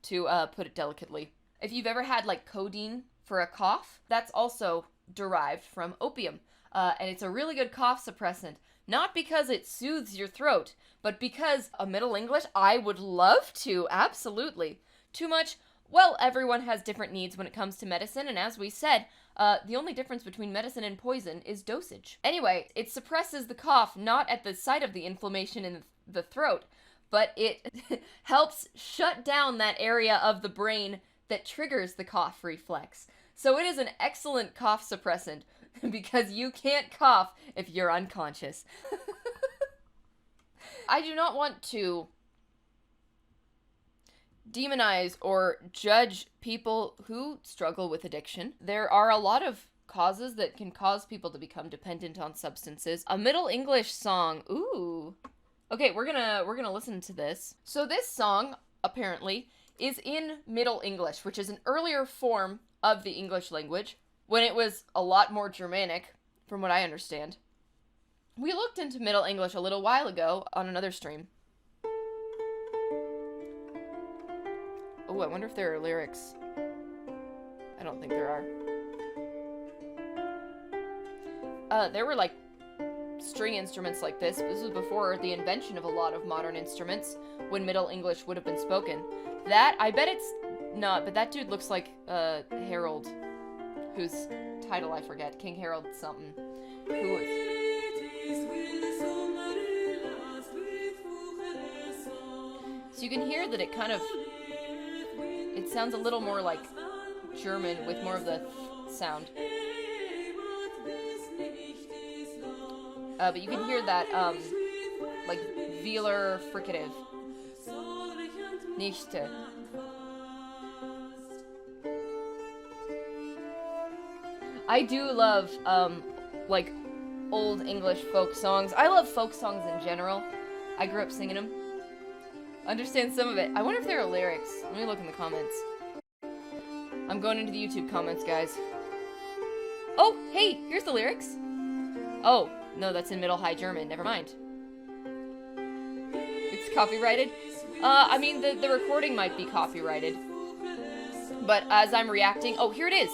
to put it delicately. If you've ever had, like, codeine for a cough, that's also derived from opium, and it's a really good cough suppressant. Not because it soothes your throat, but because a Middle English, I would love to, absolutely. Too much? Well, everyone has different needs when it comes to medicine, and as we said, the only difference between medicine and poison is dosage. Anyway, it suppresses the cough not at the site of the inflammation in the throat, but it helps shut down that area of the brain that triggers the cough reflex. So it is an excellent cough suppressant, because you can't cough if you're unconscious. I do not want to demonize or judge people who struggle with addiction. There are a lot of causes that can cause people to become dependent on substances. A Middle English song. Ooh. Okay, we're gonna listen to this. So this song, apparently, is in Middle English, which is an earlier form of the English language, when it was a lot more Germanic, from what I understand. We looked into Middle English a little while ago on another stream. Oh, I wonder if there are lyrics. I don't think there are. There were, like, string instruments like this. This was before the invention of a lot of modern instruments, when Middle English would have been spoken. That, I bet it's not, but that dude looks like Harold, whose title I forget, King Harold something, who was... So you can hear that it kind of, it sounds a little more like German with more of the sound. But you can hear that, like, velar fricative. Nichte. I do love, like, old English folk songs. I love folk songs in general. I grew up singing them. Understand some of it. I wonder if there are lyrics. Let me look in the comments. I'm going into the YouTube comments, guys. Oh, hey, here's the lyrics. Oh, no, that's in Middle High German. Never mind. It's copyrighted? I mean, the recording might be copyrighted. But as I'm reacting... Oh, here it is!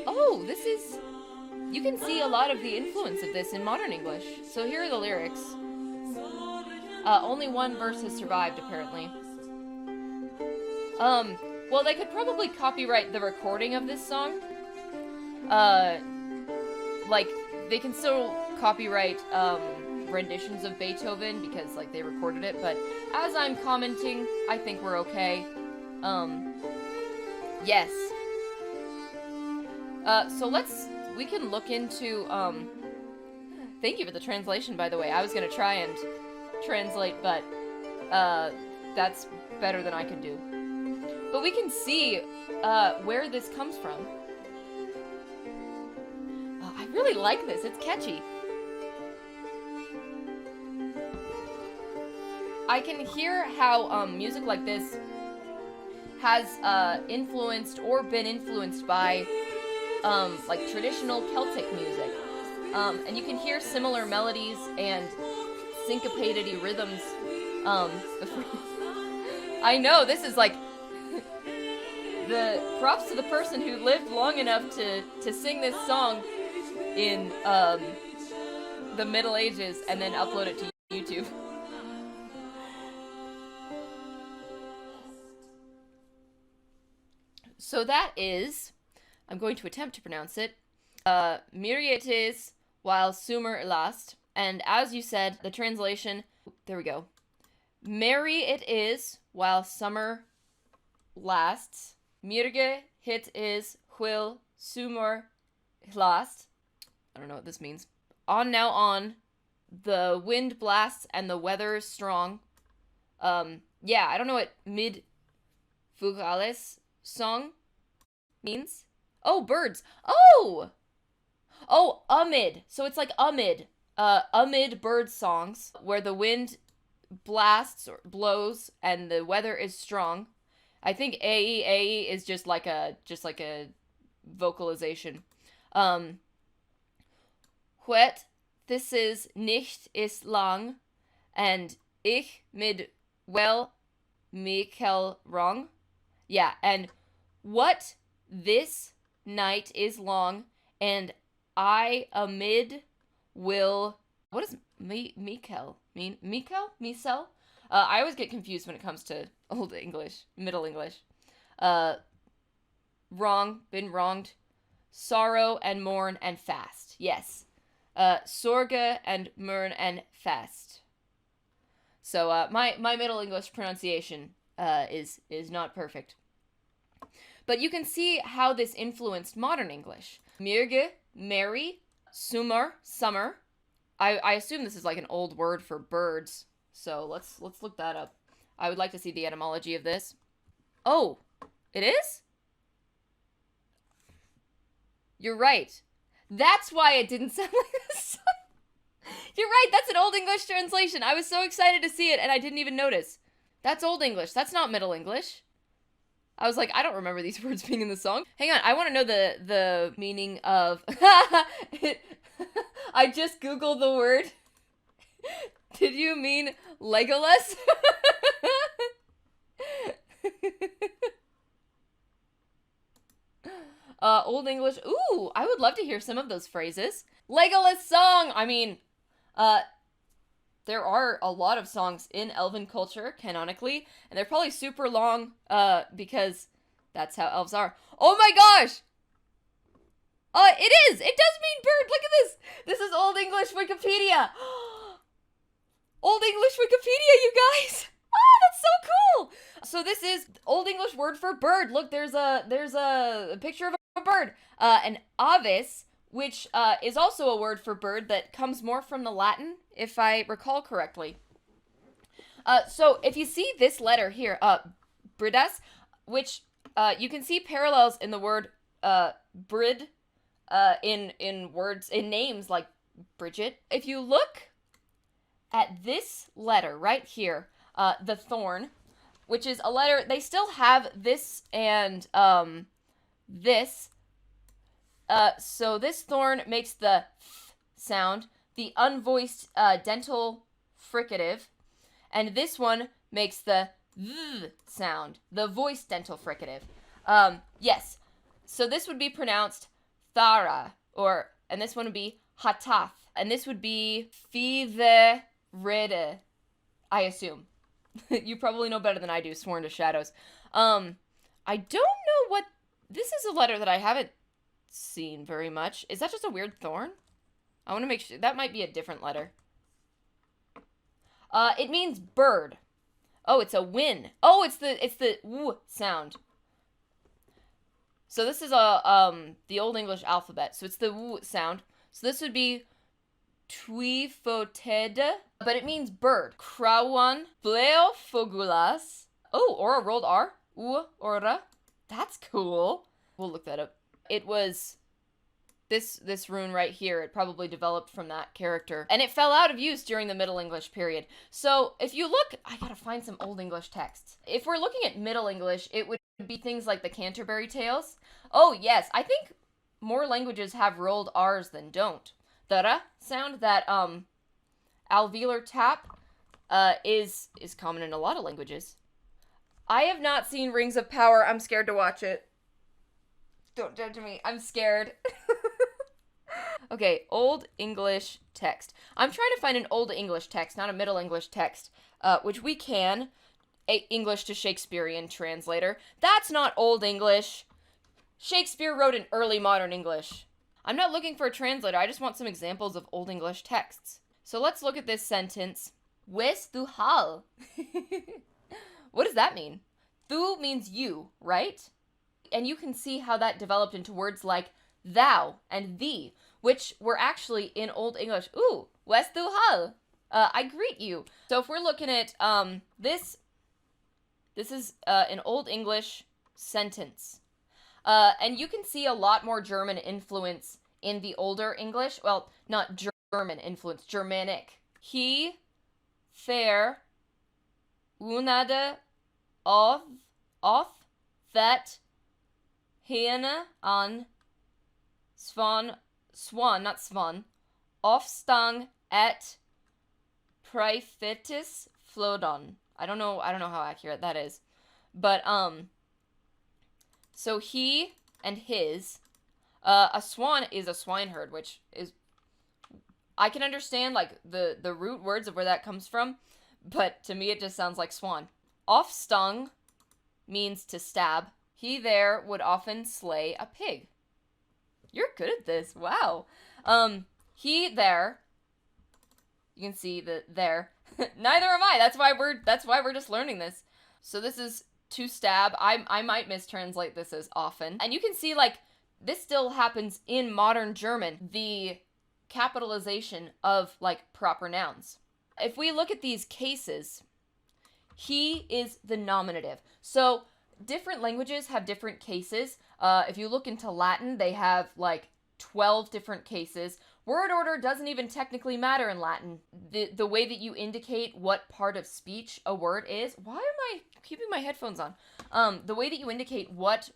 Oh, this is... you can see a lot of the influence of this in modern English. So here are the lyrics. Only one verse has survived, apparently. Well, they could probably copyright the recording of this song. Like, they can still copyright, renditions of Beethoven because, like, they recorded it, but as I'm commenting, I think we're okay. Yes. So we can look into, thank you for the translation, by the way. I was gonna try and translate, but, that's better than I can do. But we can see, where this comes from. I really like this. It's catchy. I can hear how, music like this has, influenced or been influenced by, like, traditional Celtic music. And you can hear similar melodies and syncopated rhythms, I know, this is, like, the props to the person who lived long enough to sing this song in, the Middle Ages and then upload it to YouTube. So that is, I'm going to attempt to pronounce it, Miriatis while Sumer last. And as you said, the translation, there we go. Merry it is while summer lasts. Mirge hit is whil Sumer last. I don't know what this means. On now on, the wind blasts and the weather is strong. Yeah, I don't know what mid fugales song means. Oh, birds. Oh! Oh, amid. So it's like amid. Amid bird songs where the wind blasts or blows and the weather is strong. I think AE is just like a vocalization. Wet, this is nicht ist lang, and ich mit well Mikel wrong. Yeah, and what this night is long, and I amid will. What does Mikel mean? Misel? I always get confused when it comes to Old English, Middle English. Wrong, been wronged. Sorrow and mourn and fast. Yes. Sorge and mourn and fast. So my Middle English pronunciation is not perfect. But you can see how this influenced modern English. Mirge, merry, summer, summer. I assume this is like an old word for birds. So let's look that up. I would like to see the etymology of this. Oh, it is? You're right. That's why it didn't sound like this. You're right, that's an Old English translation. I was so excited to see it and I didn't even notice. That's Old English. That's not Middle English. I was like, I don't remember these words being in the song. Hang on, I want to know the meaning of... I just Googled the word. Did you mean Legolas? Old English. Ooh, I would love to hear some of those phrases. Legolas song! I mean, there are a lot of songs in Elven culture, canonically, and they're probably super long, because that's how elves are. Oh my gosh! It is! It does mean bird! Look at this! This is Old English Wikipedia! Old English Wikipedia, you guys! Ah, that's so cool! So this is Old English word for bird. Look, there's a picture of a bird. An avis, which is also a word for bird that comes more from the Latin, if I recall correctly. So if you see this letter here, bridas, which you can see parallels in the word brid, in words, in names like Bridget. If you look at this letter right here, the thorn, which is a letter, they still have this and this. So this thorn makes the th sound, the unvoiced dental fricative, and this one makes the th sound, the voiced dental fricative. Yes, so this would be pronounced thara or and this one would be hatath, and this would be fide rede, I assume. You probably know better than I do, Sworn to Shadows. I don't know what... This is a letter that I haven't seen very much. Is that just a weird thorn? I want to make sure... That might be a different letter. It means bird. Oh, it's a win. Oh, it's the w sound. So this is the Old English alphabet. So it's the w sound. So this would be twifoted, but it means bird. Krawan bleofogulas. Oh, or a rolled R. Ora. That's cool. We'll look that up. It was this rune right here. It probably developed from that character. And it fell out of use during the Middle English period. So if you look, I gotta find some Old English texts. If we're looking at Middle English, it would be things like the Canterbury Tales. Oh yes, I think more languages have rolled R's than don't. The r sound, that alveolar tap, is common in a lot of languages. I have not seen Rings of Power. I'm scared to watch it. Don't judge me. I'm scared. Okay, Old English text. I'm trying to find an Old English text, not a Middle English text, which we can. English to Shakespearean translator. That's not Old English. Shakespeare wrote in early modern English. I'm not looking for a translator. I just want some examples of Old English texts. So let's look at this sentence. Wes du hal? What does that mean? Thu means you, right? And you can see how that developed into words like thou and thee, which were actually in Old English. Ooh, wes du hal? I greet you. So if we're looking at this is an Old English sentence. And you can see a lot more German influence in the older English. Well, not German influence, Germanic. He, fair, unade, oth, that, hene, an, swan, not swan, offstang, et, praefetis, flodon. I don't know how accurate that is. But, so he and his, a swan is a swineherd, which is, I can understand, like, the root words of where that comes from, but to me it just sounds like swan. Offstung means to stab. He there would often slay a pig. You're good at this, wow. He there, you can see the there. Neither am I, that's why we're just learning this. So this is to stab. I might mistranslate this as often. And you can see, like, this still happens in modern German, the capitalization of, like, proper nouns. If we look at these cases, he is the nominative. So different languages have different cases. If you look into Latin, they have, like, 12 different cases. Word order doesn't even technically matter in Latin. The way that you indicate what part of speech a word is... Why am I keeping my headphones on? The way that you indicate what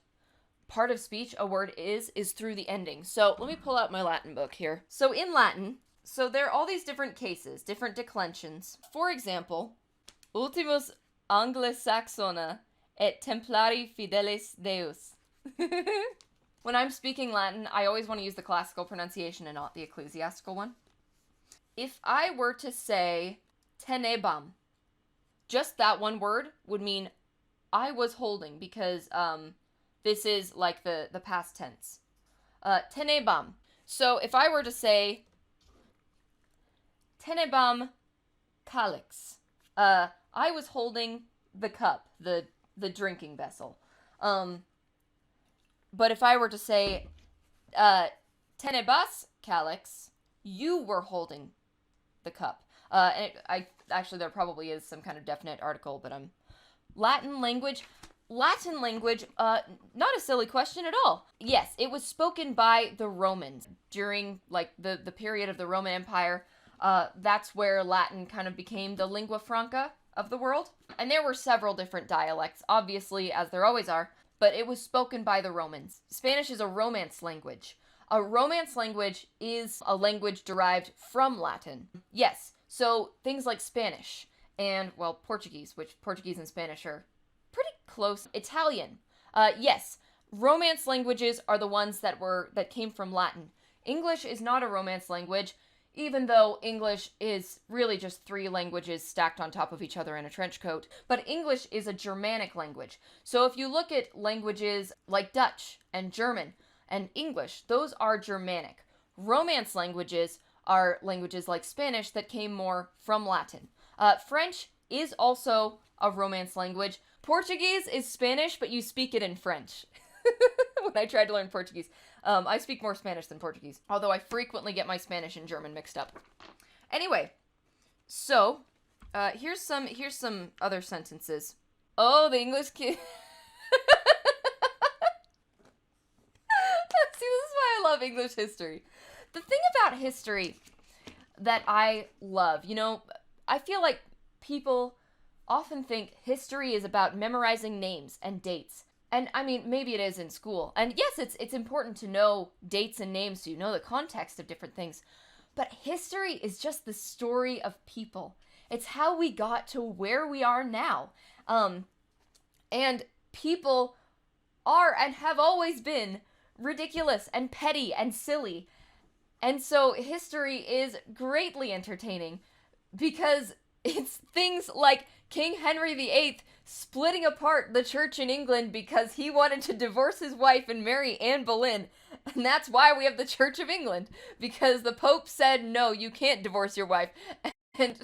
part of speech a word is through the ending. So let me pull out my Latin book here. So in Latin, so there are all these different cases, different declensions. For example, ultimus Anglo-Saxona et templari fidelis Deus. When I'm speaking Latin, I always want to use the classical pronunciation and not the ecclesiastical one. If I were to say tenebam, just that one word would mean I was holding, because this is like the past tense. Tenebam. So if I were to say tenebam calix, I was holding the cup, the drinking vessel. But if I were to say tenebas calix, you were holding the cup. And actually there probably is some kind of definite article, but Latin language, not a silly question at all. Yes, it was spoken by the Romans during, like, the period of the Roman Empire. That's where Latin kind of became the lingua franca of the world. And there were several different dialects, obviously, as there always are, but it was spoken by the Romans. Spanish is a Romance language. A Romance language is a language derived from Latin. Yes, so things like Spanish and, well, Portuguese, which Portuguese and Spanish are pretty close. Italian. Yes, Romance languages are the ones that came from Latin. English is not a Romance language, even though English is really just 3 languages stacked on top of each other in a trench coat. But English is a Germanic language. So if you look at languages like Dutch and German and English, those are Germanic. Romance languages are languages like Spanish that came more from Latin. French is also a Romance language. Portuguese is Spanish, but you speak it in French. When I tried to learn Portuguese. I speak more Spanish than Portuguese, although I frequently get my Spanish and German mixed up. Anyway, so here's some other sentences. Oh, the English kid. See, this is why I love English history. The thing about history that I love, I feel like people often think history is about memorizing names and dates. And I mean, maybe it is in school. And yes, it's important to know dates and names so you know the context of different things. But history is just the story of people. It's how we got to where we are now. And people are and have always been ridiculous and petty and silly. And so history is greatly entertaining because it's things like King Henry VIII splitting apart the church in England because he wanted to divorce his wife and marry Anne Boleyn. And that's why we have the Church of England, because the Pope said, no, you can't divorce your wife. And,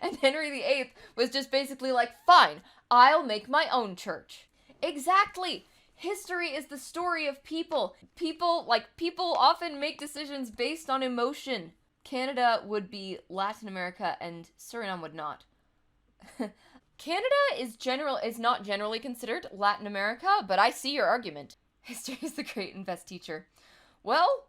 and Henry VIII was just basically like, fine, I'll make my own church. Exactly. History is the story of people. People often make decisions based on emotion. Canada would be Latin America and Suriname would not. Canada is not generally considered Latin America, but I see your argument. History is the great and best teacher. Well,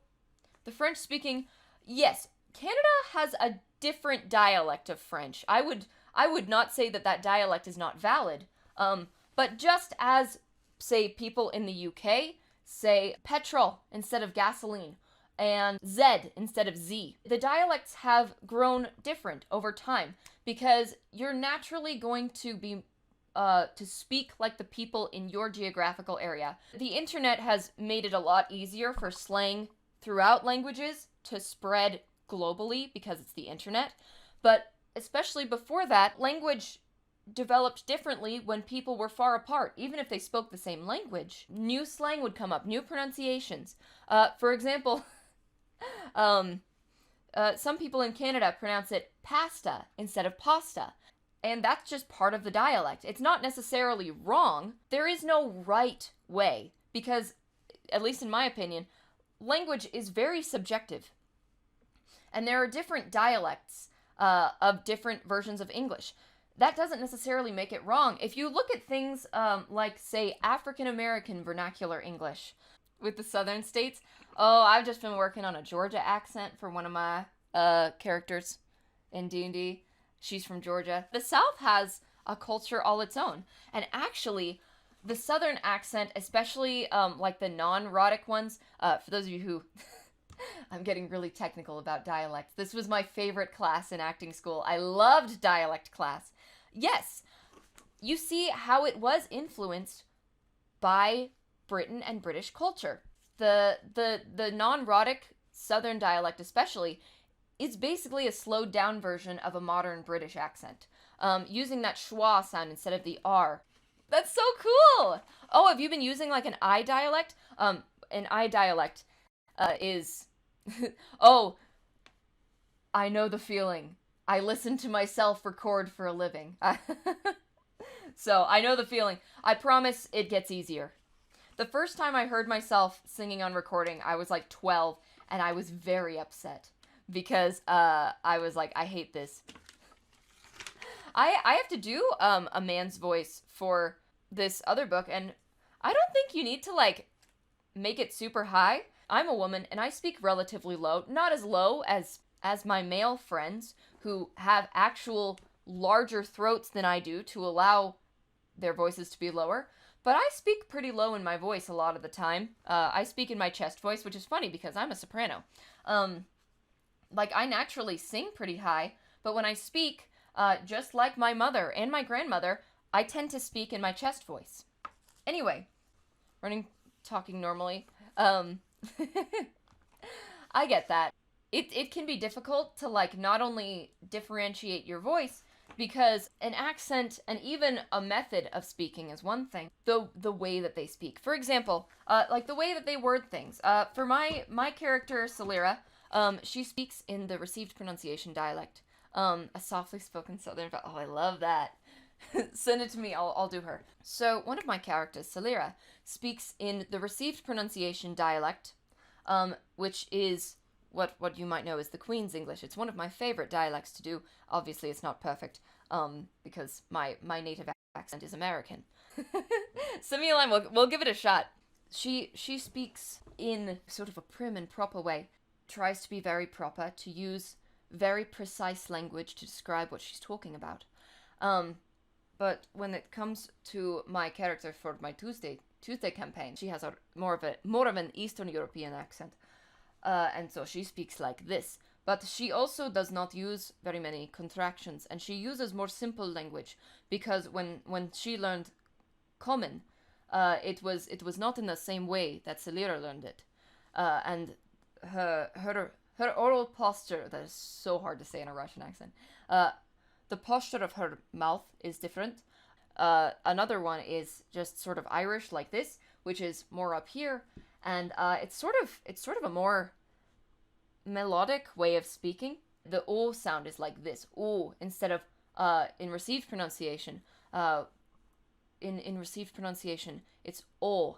the French-speaking, yes, Canada has a different dialect of French. I would not say that dialect is not valid. But just as, say, people in the UK say petrol instead of gasoline, and Z instead of Z. The dialects have grown different over time because you're naturally going to be to speak like the people in your geographical area. The internet has made it a lot easier for slang throughout languages to spread globally because it's the internet. But especially before that, language developed differently when people were far apart, even if they spoke the same language. New slang would come up, new pronunciations. For example, some people in Canada pronounce it pasta instead of pasta. And that's just part of the dialect. It's not necessarily wrong. There is no right way because, at least in my opinion, language is very subjective. And there are different dialects of different versions of English. That doesn't necessarily make it wrong. If you look at things like, say, African American vernacular English with the southern states, I've just been working on a Georgia accent for one of my characters in D&D. She's from Georgia. The South has a culture all its own. And actually, the southern accent, especially like the non-rhotic ones, for those of you who... I'm getting really technical about dialect. This was my favorite class in acting school. I loved dialect class. Yes, you see how it was influenced by Britain and British culture. The non-rhotic southern dialect especially is basically a slowed down version of a modern British accent, using that schwa sound instead of the R. That's so cool! Oh, have you been using like an I dialect? An I dialect is... oh, I know the feeling. I listen to myself record for a living. So, I know the feeling. I promise it gets easier. The first time I heard myself singing on recording, I was like 12, and I was very upset. Because I was like, I hate this. I have to do a man's voice for this other book, and I don't think you need to, like, make it super high. I'm a woman, and I speak relatively low. Not as low as my male friends, who have actual larger throats than I do to allow their voices to be lower. But I speak pretty low in my voice a lot of the time. I speak in my chest voice, which is funny because I'm a soprano. Like, I naturally sing pretty high, but when I speak, just like my mother and my grandmother, I tend to speak in my chest voice. Anyway, talking normally. I get that. It can be difficult to, like, not only differentiate your voice, because an accent and even a method of speaking is one thing. The way that they speak. For example, like the way that they word things. For my character, Celera, she speaks in the received pronunciation dialect. A softly spoken southern, oh, I love that. Send it to me, I'll do her. So one of my characters, Celera, speaks in the received pronunciation dialect, which is what you might know as the Queen's English. It's one of my favorite dialects to do. Obviously, it's not perfect, because my native accent is American. Send me a line, we'll give it a shot. She speaks in sort of a prim and proper way, tries to be very proper, to use very precise language to describe what she's talking about. But when it comes to my character for my Tuesday campaign, she has more of an Eastern European accent. And so she speaks like this. But she also does not use very many contractions, and she uses more simple language, because when she learned Common, it was not in the same way that Celera learned it. And her oral posture, that is so hard to say in a Russian accent, the posture of her mouth is different. Another one is just sort of Irish, like this, which is more up here, and it's sort of a more melodic way of speaking. The O sound is like this, O, instead of in received pronunciation. In received pronunciation, it's O.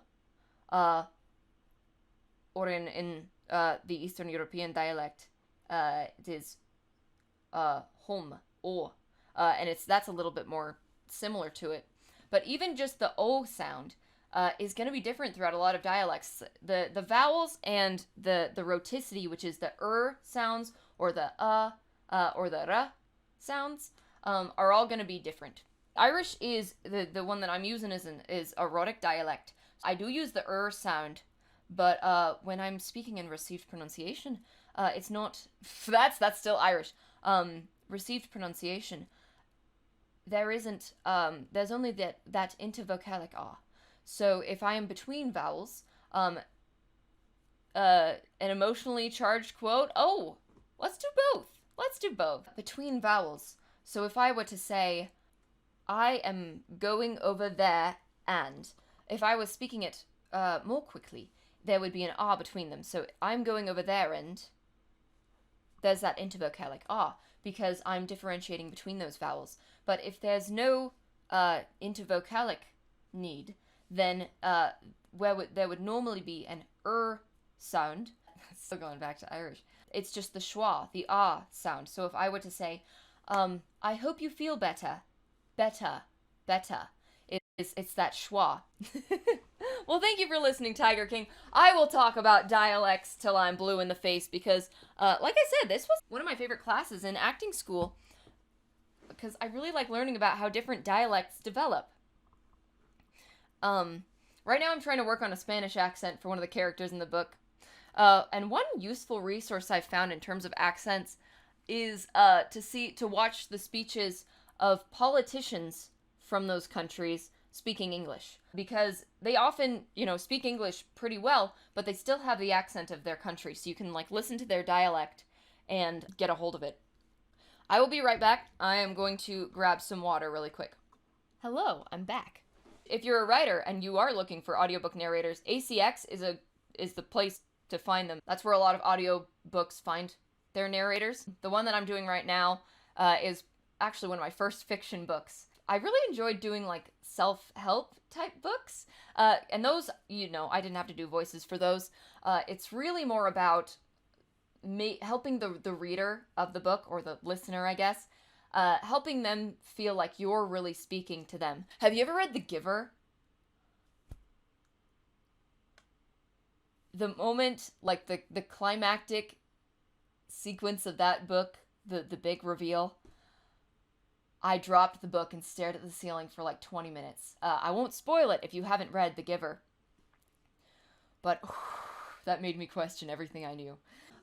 Or in the Eastern European dialect, it is home, O. And that's a little bit more similar to it. But even just the O sound is going to be different throughout a lot of dialects. The vowels and the rhoticity, which is the sounds, or the or the r sounds, are all going to be different. Irish is the one that I'm using is a rhotic dialect. I do use the sound, but when I'm speaking in received pronunciation, it's not. That's still Irish. Received pronunciation, there isn't. There's only that intervocalic ah. So if I am between vowels, an emotionally charged quote, oh, let's do both. Between vowels. So if I were to say, I am going over there, and if I was speaking it more quickly, there would be an ah between them. So I'm going over there, and there's that intervocalic ah, because I'm differentiating between those vowels. But if there's no intervocalic need, then there would normally be an sound. Still going back to Irish. It's just the schwa, the ah sound. So if I were to say, I hope you feel better. It's that schwa. Well, thank you for listening, Tiger King. I will talk about dialects till I'm blue in the face, because, like I said, this was one of my favorite classes in acting school, because I really like learning about how different dialects develop. Right now I'm trying to work on a Spanish accent for one of the characters in the book. And one useful resource I've found in terms of accents is to watch the speeches of politicians from those countries speaking English, because they often, speak English pretty well, but they still have the accent of their country, so you can listen to their dialect and get a hold of it. I will be right back. I am going to grab some water really quick. Hello, I'm back. If you're a writer and you are looking for audiobook narrators, ACX is the place to find them. That's where a lot of audiobooks find their narrators. The one that I'm doing right now is actually one of my first fiction books. I really enjoyed doing self-help type books. And those, I didn't have to do voices for those. It's really more about helping the reader of the book, or the listener, I guess, helping them feel like you're really speaking to them. Have you ever read The Giver? The moment, the climactic sequence of that book, the big reveal, I dropped the book and stared at the ceiling for 20 minutes. I won't spoil it if you haven't read The Giver. But that made me question everything I knew.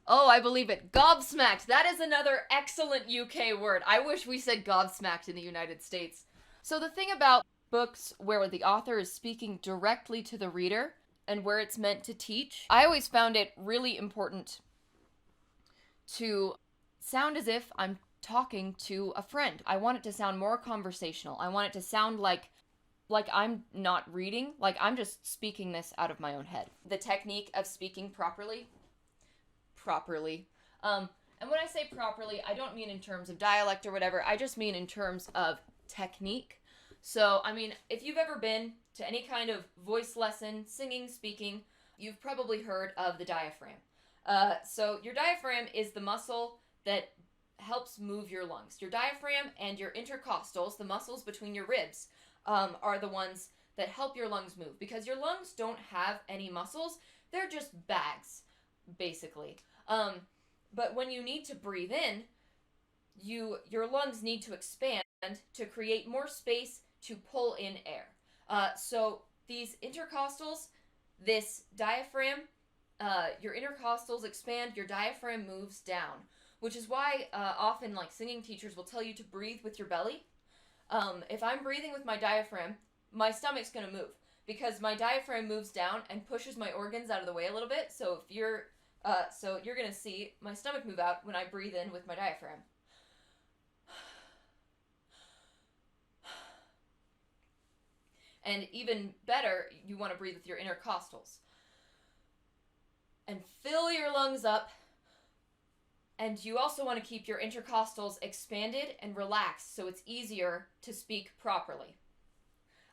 Oh, I believe it. Gobsmacked. That is another excellent UK word. I wish we said gobsmacked in the United States. So the thing about books where the author is speaking directly to the reader and where it's meant to teach, I always found it really important to sound as if I'm talking to a friend. I want it to sound more conversational. I want it to sound like I'm not reading, like I'm just speaking this out of my own head. The technique of speaking properly. And when I say properly, I don't mean in terms of dialect or whatever. I just mean in terms of technique. So, I mean, if you've ever been to any kind of voice lesson, singing, speaking, you've probably heard of the diaphragm. So your diaphragm is the muscle that helps move your lungs. Your diaphragm and your intercostals, the muscles between your ribs, are the ones that help your lungs move, because your lungs don't have any muscles. They're just bags, basically. But when you need to breathe in, your lungs need to expand to create more space to pull in air. So these intercostals, this diaphragm, your intercostals expand, your diaphragm moves down, which is why often like singing teachers will tell you to breathe with your belly. If I'm breathing with my diaphragm, my stomach's going to move, because my diaphragm moves down and pushes my organs out of the way a little bit. So you're going to see my stomach move out when I breathe in with my diaphragm. And even better, you want to breathe with your intercostals. And fill your lungs up. And you also want to keep your intercostals expanded and relaxed so it's easier to speak properly.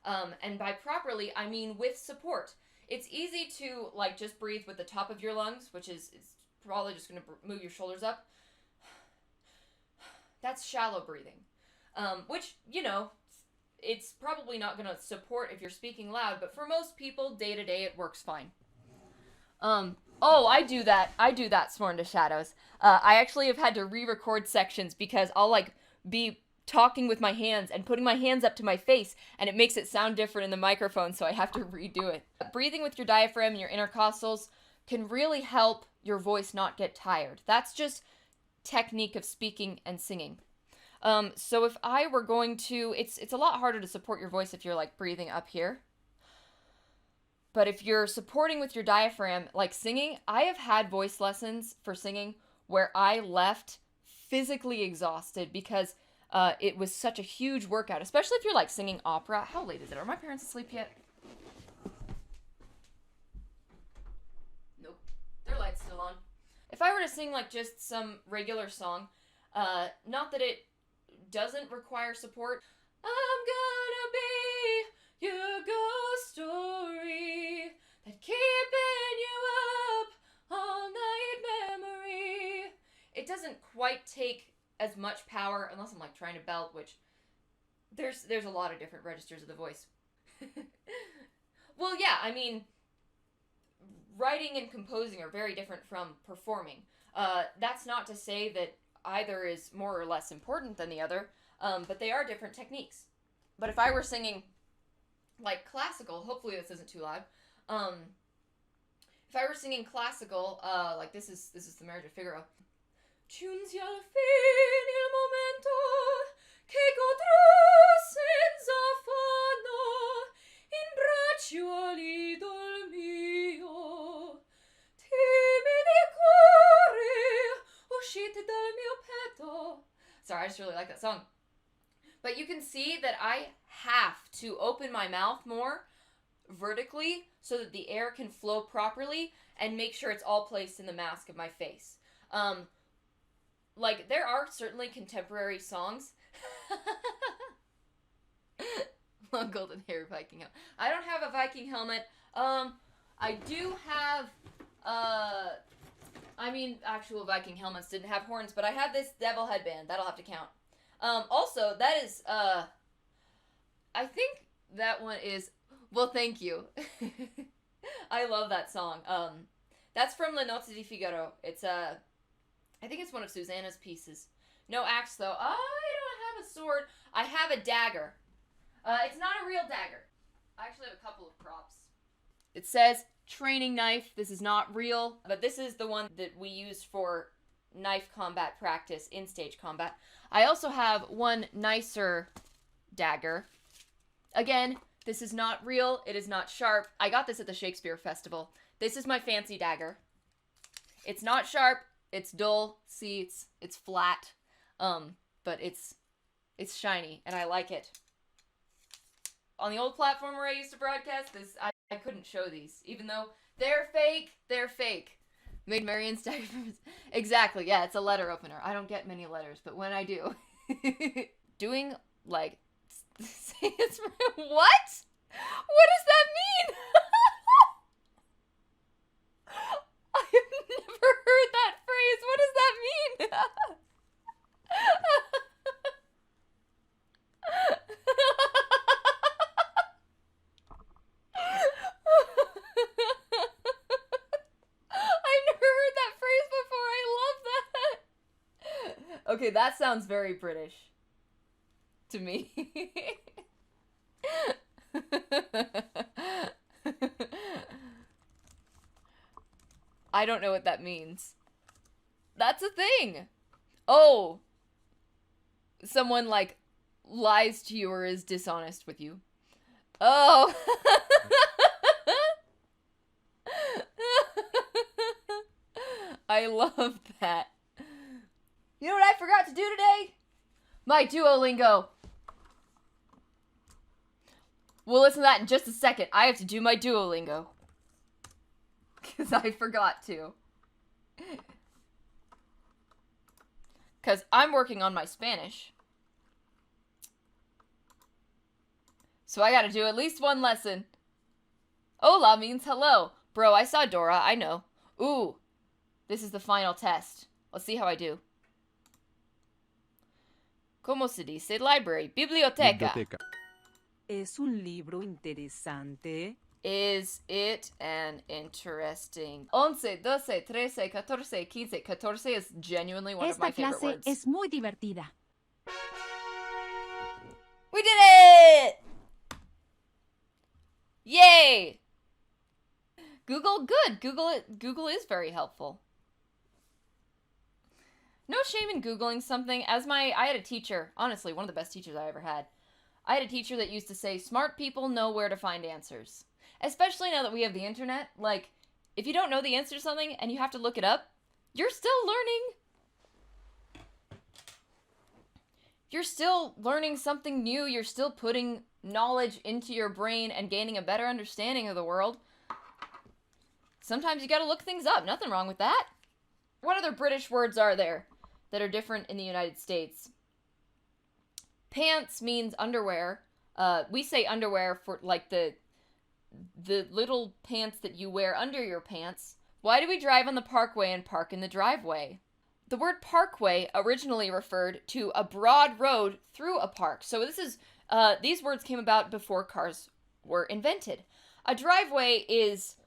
And by properly, I mean with support. It's easy to like just breathe with the top of your lungs, which is probably just going to move your shoulders up. That's shallow breathing, which, you know, it's probably not going to support if you're speaking loud, but for most people, day to day, it works fine. I do that, Sworn to Shadows. I actually have had to re-record sections because I'll like be talking with my hands and putting my hands up to my face, and it makes it sound different in the microphone, so I have to redo it. Breathing with your diaphragm and your intercostals can really help your voice not get tired. That's just technique of speaking and singing. So if I were going to, it's a lot harder to support your voice if you're like breathing up here. But if you're supporting with your diaphragm, like singing, I have had voice lessons for singing where I left physically exhausted because it was such a huge workout, especially if you're like singing opera. How late is it? Are my parents asleep yet? Nope. Their light's still on. If I were to sing like just some regular song, not that it doesn't require support. I'm gonna be your ghost story that keeping you up all night memory. It doesn't quite take as much power, unless I'm like trying to belt, which there's a lot of different registers of the voice. Well, yeah, I mean, writing and composing are very different from performing. That's not to say that either is more or less important than the other, but they are different techniques. But if I were singing like classical, hopefully this isn't too loud. If I were singing classical, like this is the Marriage of Figaro. Giunsi al fin il momento che godrò senza affanno in braccio all'idol mio. Timidi cuore uscite dal mio petto. Sorry, I just really like that song. But you can see that I have to open my mouth more vertically so that the air can flow properly and make sure it's all placed in the mask of my face. Like, there are certainly contemporary songs. Long golden hair Viking helmet. I don't have a Viking helmet. I do have, actual Viking helmets didn't have horns, but I have this devil headband. That'll have to count. Also, that is, I think that one is, well, thank you. I love that song. That's from Le Nozze di Figaro. It's, I think it's one of Susanna's pieces. No axe, though. I don't have a sword. I have a dagger. It's not a real dagger. I actually have a couple of props. It says training knife. This is not real, but this is the one that we use for knife combat practice in stage combat. I also have one nicer dagger. Again, this is not real. It is not sharp. I got this at the Shakespeare Festival. This is my fancy dagger. It's not sharp. It's dull. See, it's flat. But it's shiny, and I like it. On the old platform where I used to broadcast this, I couldn't show these, even though they're fake. They're fake. Made Marion's diapers. Exactly. Yeah, it's a letter opener. I don't get many letters, but when I do, doing like, say it's what? What does that mean? I have never heard that phrase. What does that mean? I've never heard that phrase before. I love that. Okay, that sounds very British to me. I don't know what that means. That's a thing. Oh. Someone, like, lies to you or is dishonest with you. Oh. I love that. You know what I forgot to do today? My Duolingo. We'll listen to that in just a second. I have to do my Duolingo. Because I forgot to. Because I'm working on my Spanish. So I gotta do at least one lesson. Hola means hello. Bro, I saw Dora, I know. Ooh, this is the final test. Let's see how I do. ¿Cómo se dice library? Biblioteca. Es un libro interesante. Is it an interesting... 11, 12, 13, 14, 15. 14 is genuinely one of my favorite words. Esta clase es muy divertida. We did it! Yay! Google, good. Google is very helpful. No shame in Googling something. I had a teacher, honestly, one of the best teachers I ever had. I had a teacher that used to say, smart people know where to find answers. Especially now that we have the internet. Like, if you don't know the answer to something and you have to look it up, you're still learning. You're still learning something new. You're still putting knowledge into your brain and gaining a better understanding of the world. Sometimes you gotta look things up. Nothing wrong with that. What other British words are there that are different in the United States? Pants means underwear. We say underwear for, like, the little pants that you wear under your pants. Why do we drive on the parkway and park in the driveway? The word parkway originally referred to a broad road through a park. So this is, these words came about before cars were invented. A driveway is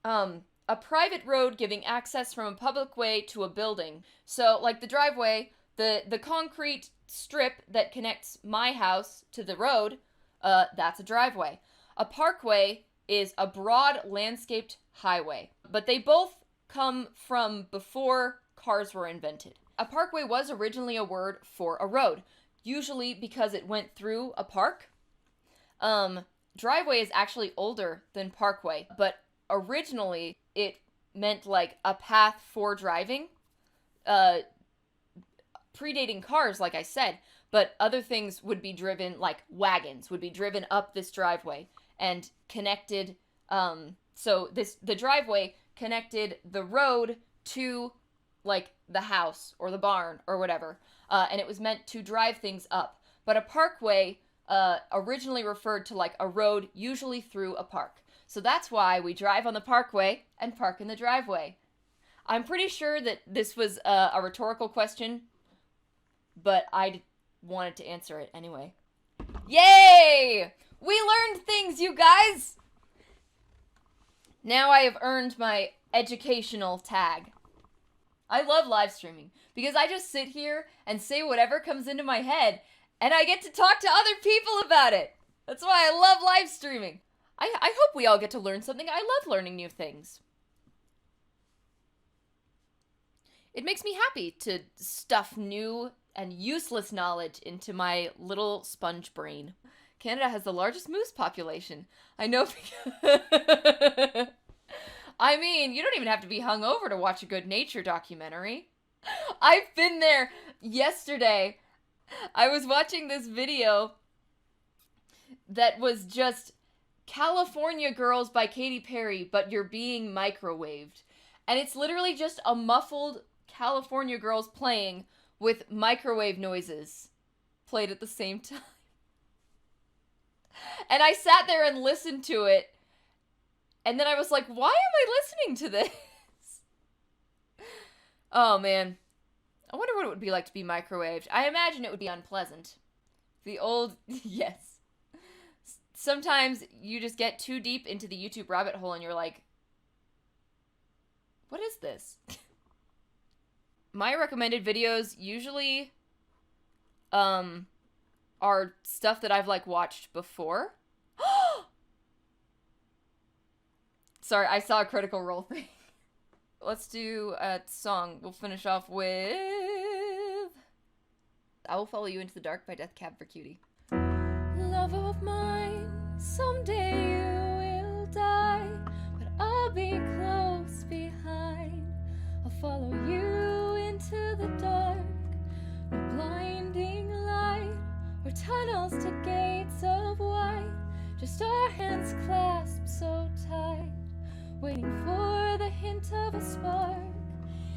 a private road giving access from a public way to a building. So, like the driveway, the concrete strip that connects my house to the road, that's a driveway. A parkway is a broad landscaped highway, but they both come from before cars were invented. A parkway was originally a word for a road, usually because it went through a park. Driveway is actually older than parkway, but originally it meant like a path for driving, predating cars, like I said, but other things would be driven, like wagons would be driven up this driveway and connected, so the driveway connected the road to, like, the house or the barn or whatever, and it was meant to drive things up. But a parkway originally referred to, like, a road usually through a park. So that's why we drive on the parkway and park in the driveway. I'm pretty sure that this was a rhetorical question, but I wanted to answer it anyway. Yay! We learned things, you guys! Now I have earned my educational tag. I love live streaming because I just sit here and say whatever comes into my head and I get to talk to other people about it. That's why I love live streaming. I hope we all get to learn something. I love learning new things. It makes me happy to stuff new and useless knowledge into my little sponge brain. Canada has the largest moose population. I know because... I mean, you don't even have to be hungover to watch a good nature documentary. I've been there. Yesterday, I was watching this video that was just California Girls by Katy Perry, but you're being microwaved. And it's literally just a muffled California Girls playing with microwave noises played at the same time. And I sat there and listened to it, and then I was like, why am I listening to this? Oh, man. I wonder what it would be like to be microwaved. I imagine it would be unpleasant. The old... yes. Sometimes you just get too deep into the YouTube rabbit hole and you're like, what is this? My recommended videos usually are stuff that I've like watched before. Sorry, I saw a Critical Role thing. Let's do a song. We'll finish off with I Will Follow You Into the Dark by Death Cab for Cutie. Love of mine, someday you will die, but I'll be close behind. I'll follow you into the dark. No blinding light or tunnels to gates of white, just our hands clasped so tight, waiting for the hint of a spark.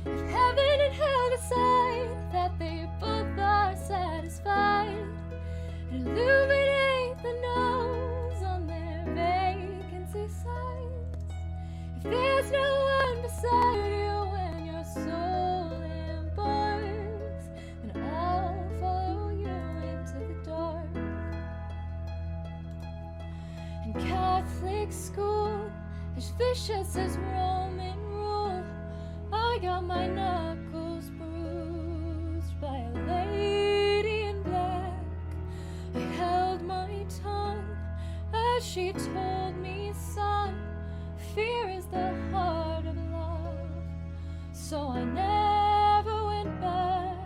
If heaven and hell decide that they both are satisfied, and illuminate the nose on their vacancy signs. If there's no one beside you when your soul embarks, then I'll follow you into the dark. In Catholic school, as vicious as Roman rule, I got my knuckles bruised by a lady in black. I held my tongue as she told me, son, fear is the heart of love. So I never went back.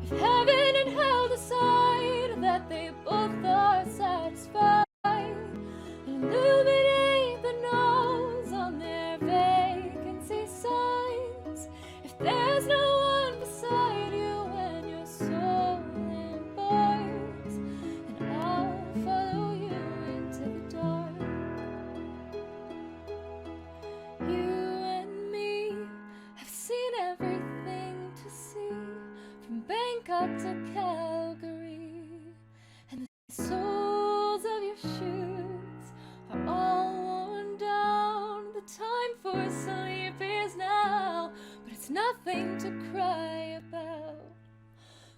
If heaven and hell decide that they both are satisfied, illuminate the nose on their vacancy signs. If there's no one beside you when your soul embarks, then I'll follow you into the dark. You and me have seen everything to see, from Bangkok to Calgary, and the soles of your shoes are all worn down. The time for sleep is now, but it's nothing to cry about,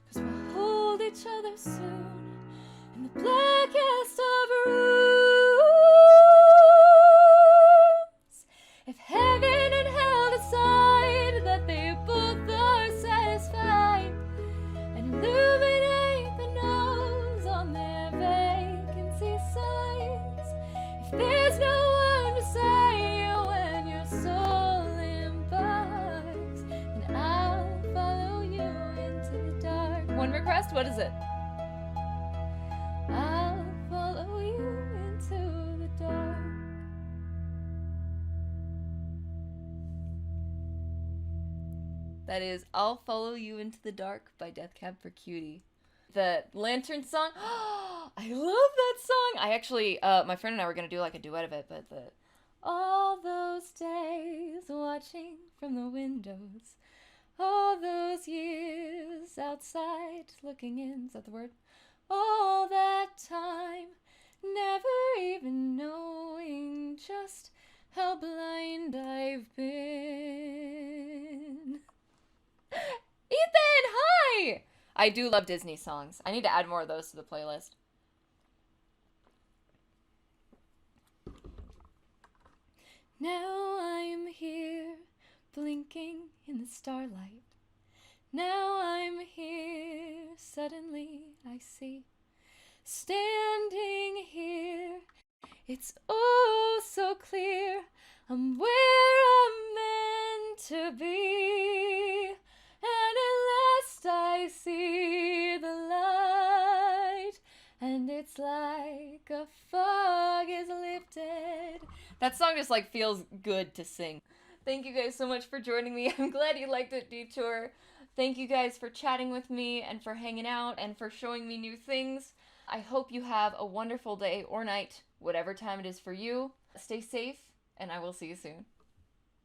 'cause we'll hold each other soon in the blackest of rooms. If heaven and hell decide that they both are satisfied, and illuminate the nose on their vacancy signs. If there's no one beside you when your soul embarks, then I'll follow you into the dark. One request? What is it? I'll follow you into the dark. That is I'll Follow You Into the Dark by Death Cab for Cutie. The Lantern song. I love that song. I actually, my friend and I were going to do like a duet of it, but all those days watching from the windows, all those years outside looking in, is that the word? All that time, never even knowing just how blind I've been. Ethan, hi! I do love Disney songs. I need to add more of those to the playlist. Now I'm here, blinking in the starlight. Now I'm here, suddenly I see. Standing here, it's oh so clear. I'm where I'm meant to be. And at last I see the light, and it's like a fog is lifted. That song just like feels good to sing. Thank you guys so much for joining me. I'm glad you liked it, Detour. Thank you guys for chatting with me and for hanging out and for showing me new things. I hope you have a wonderful day or night, whatever time it is for you. Stay safe, and I will see you soon.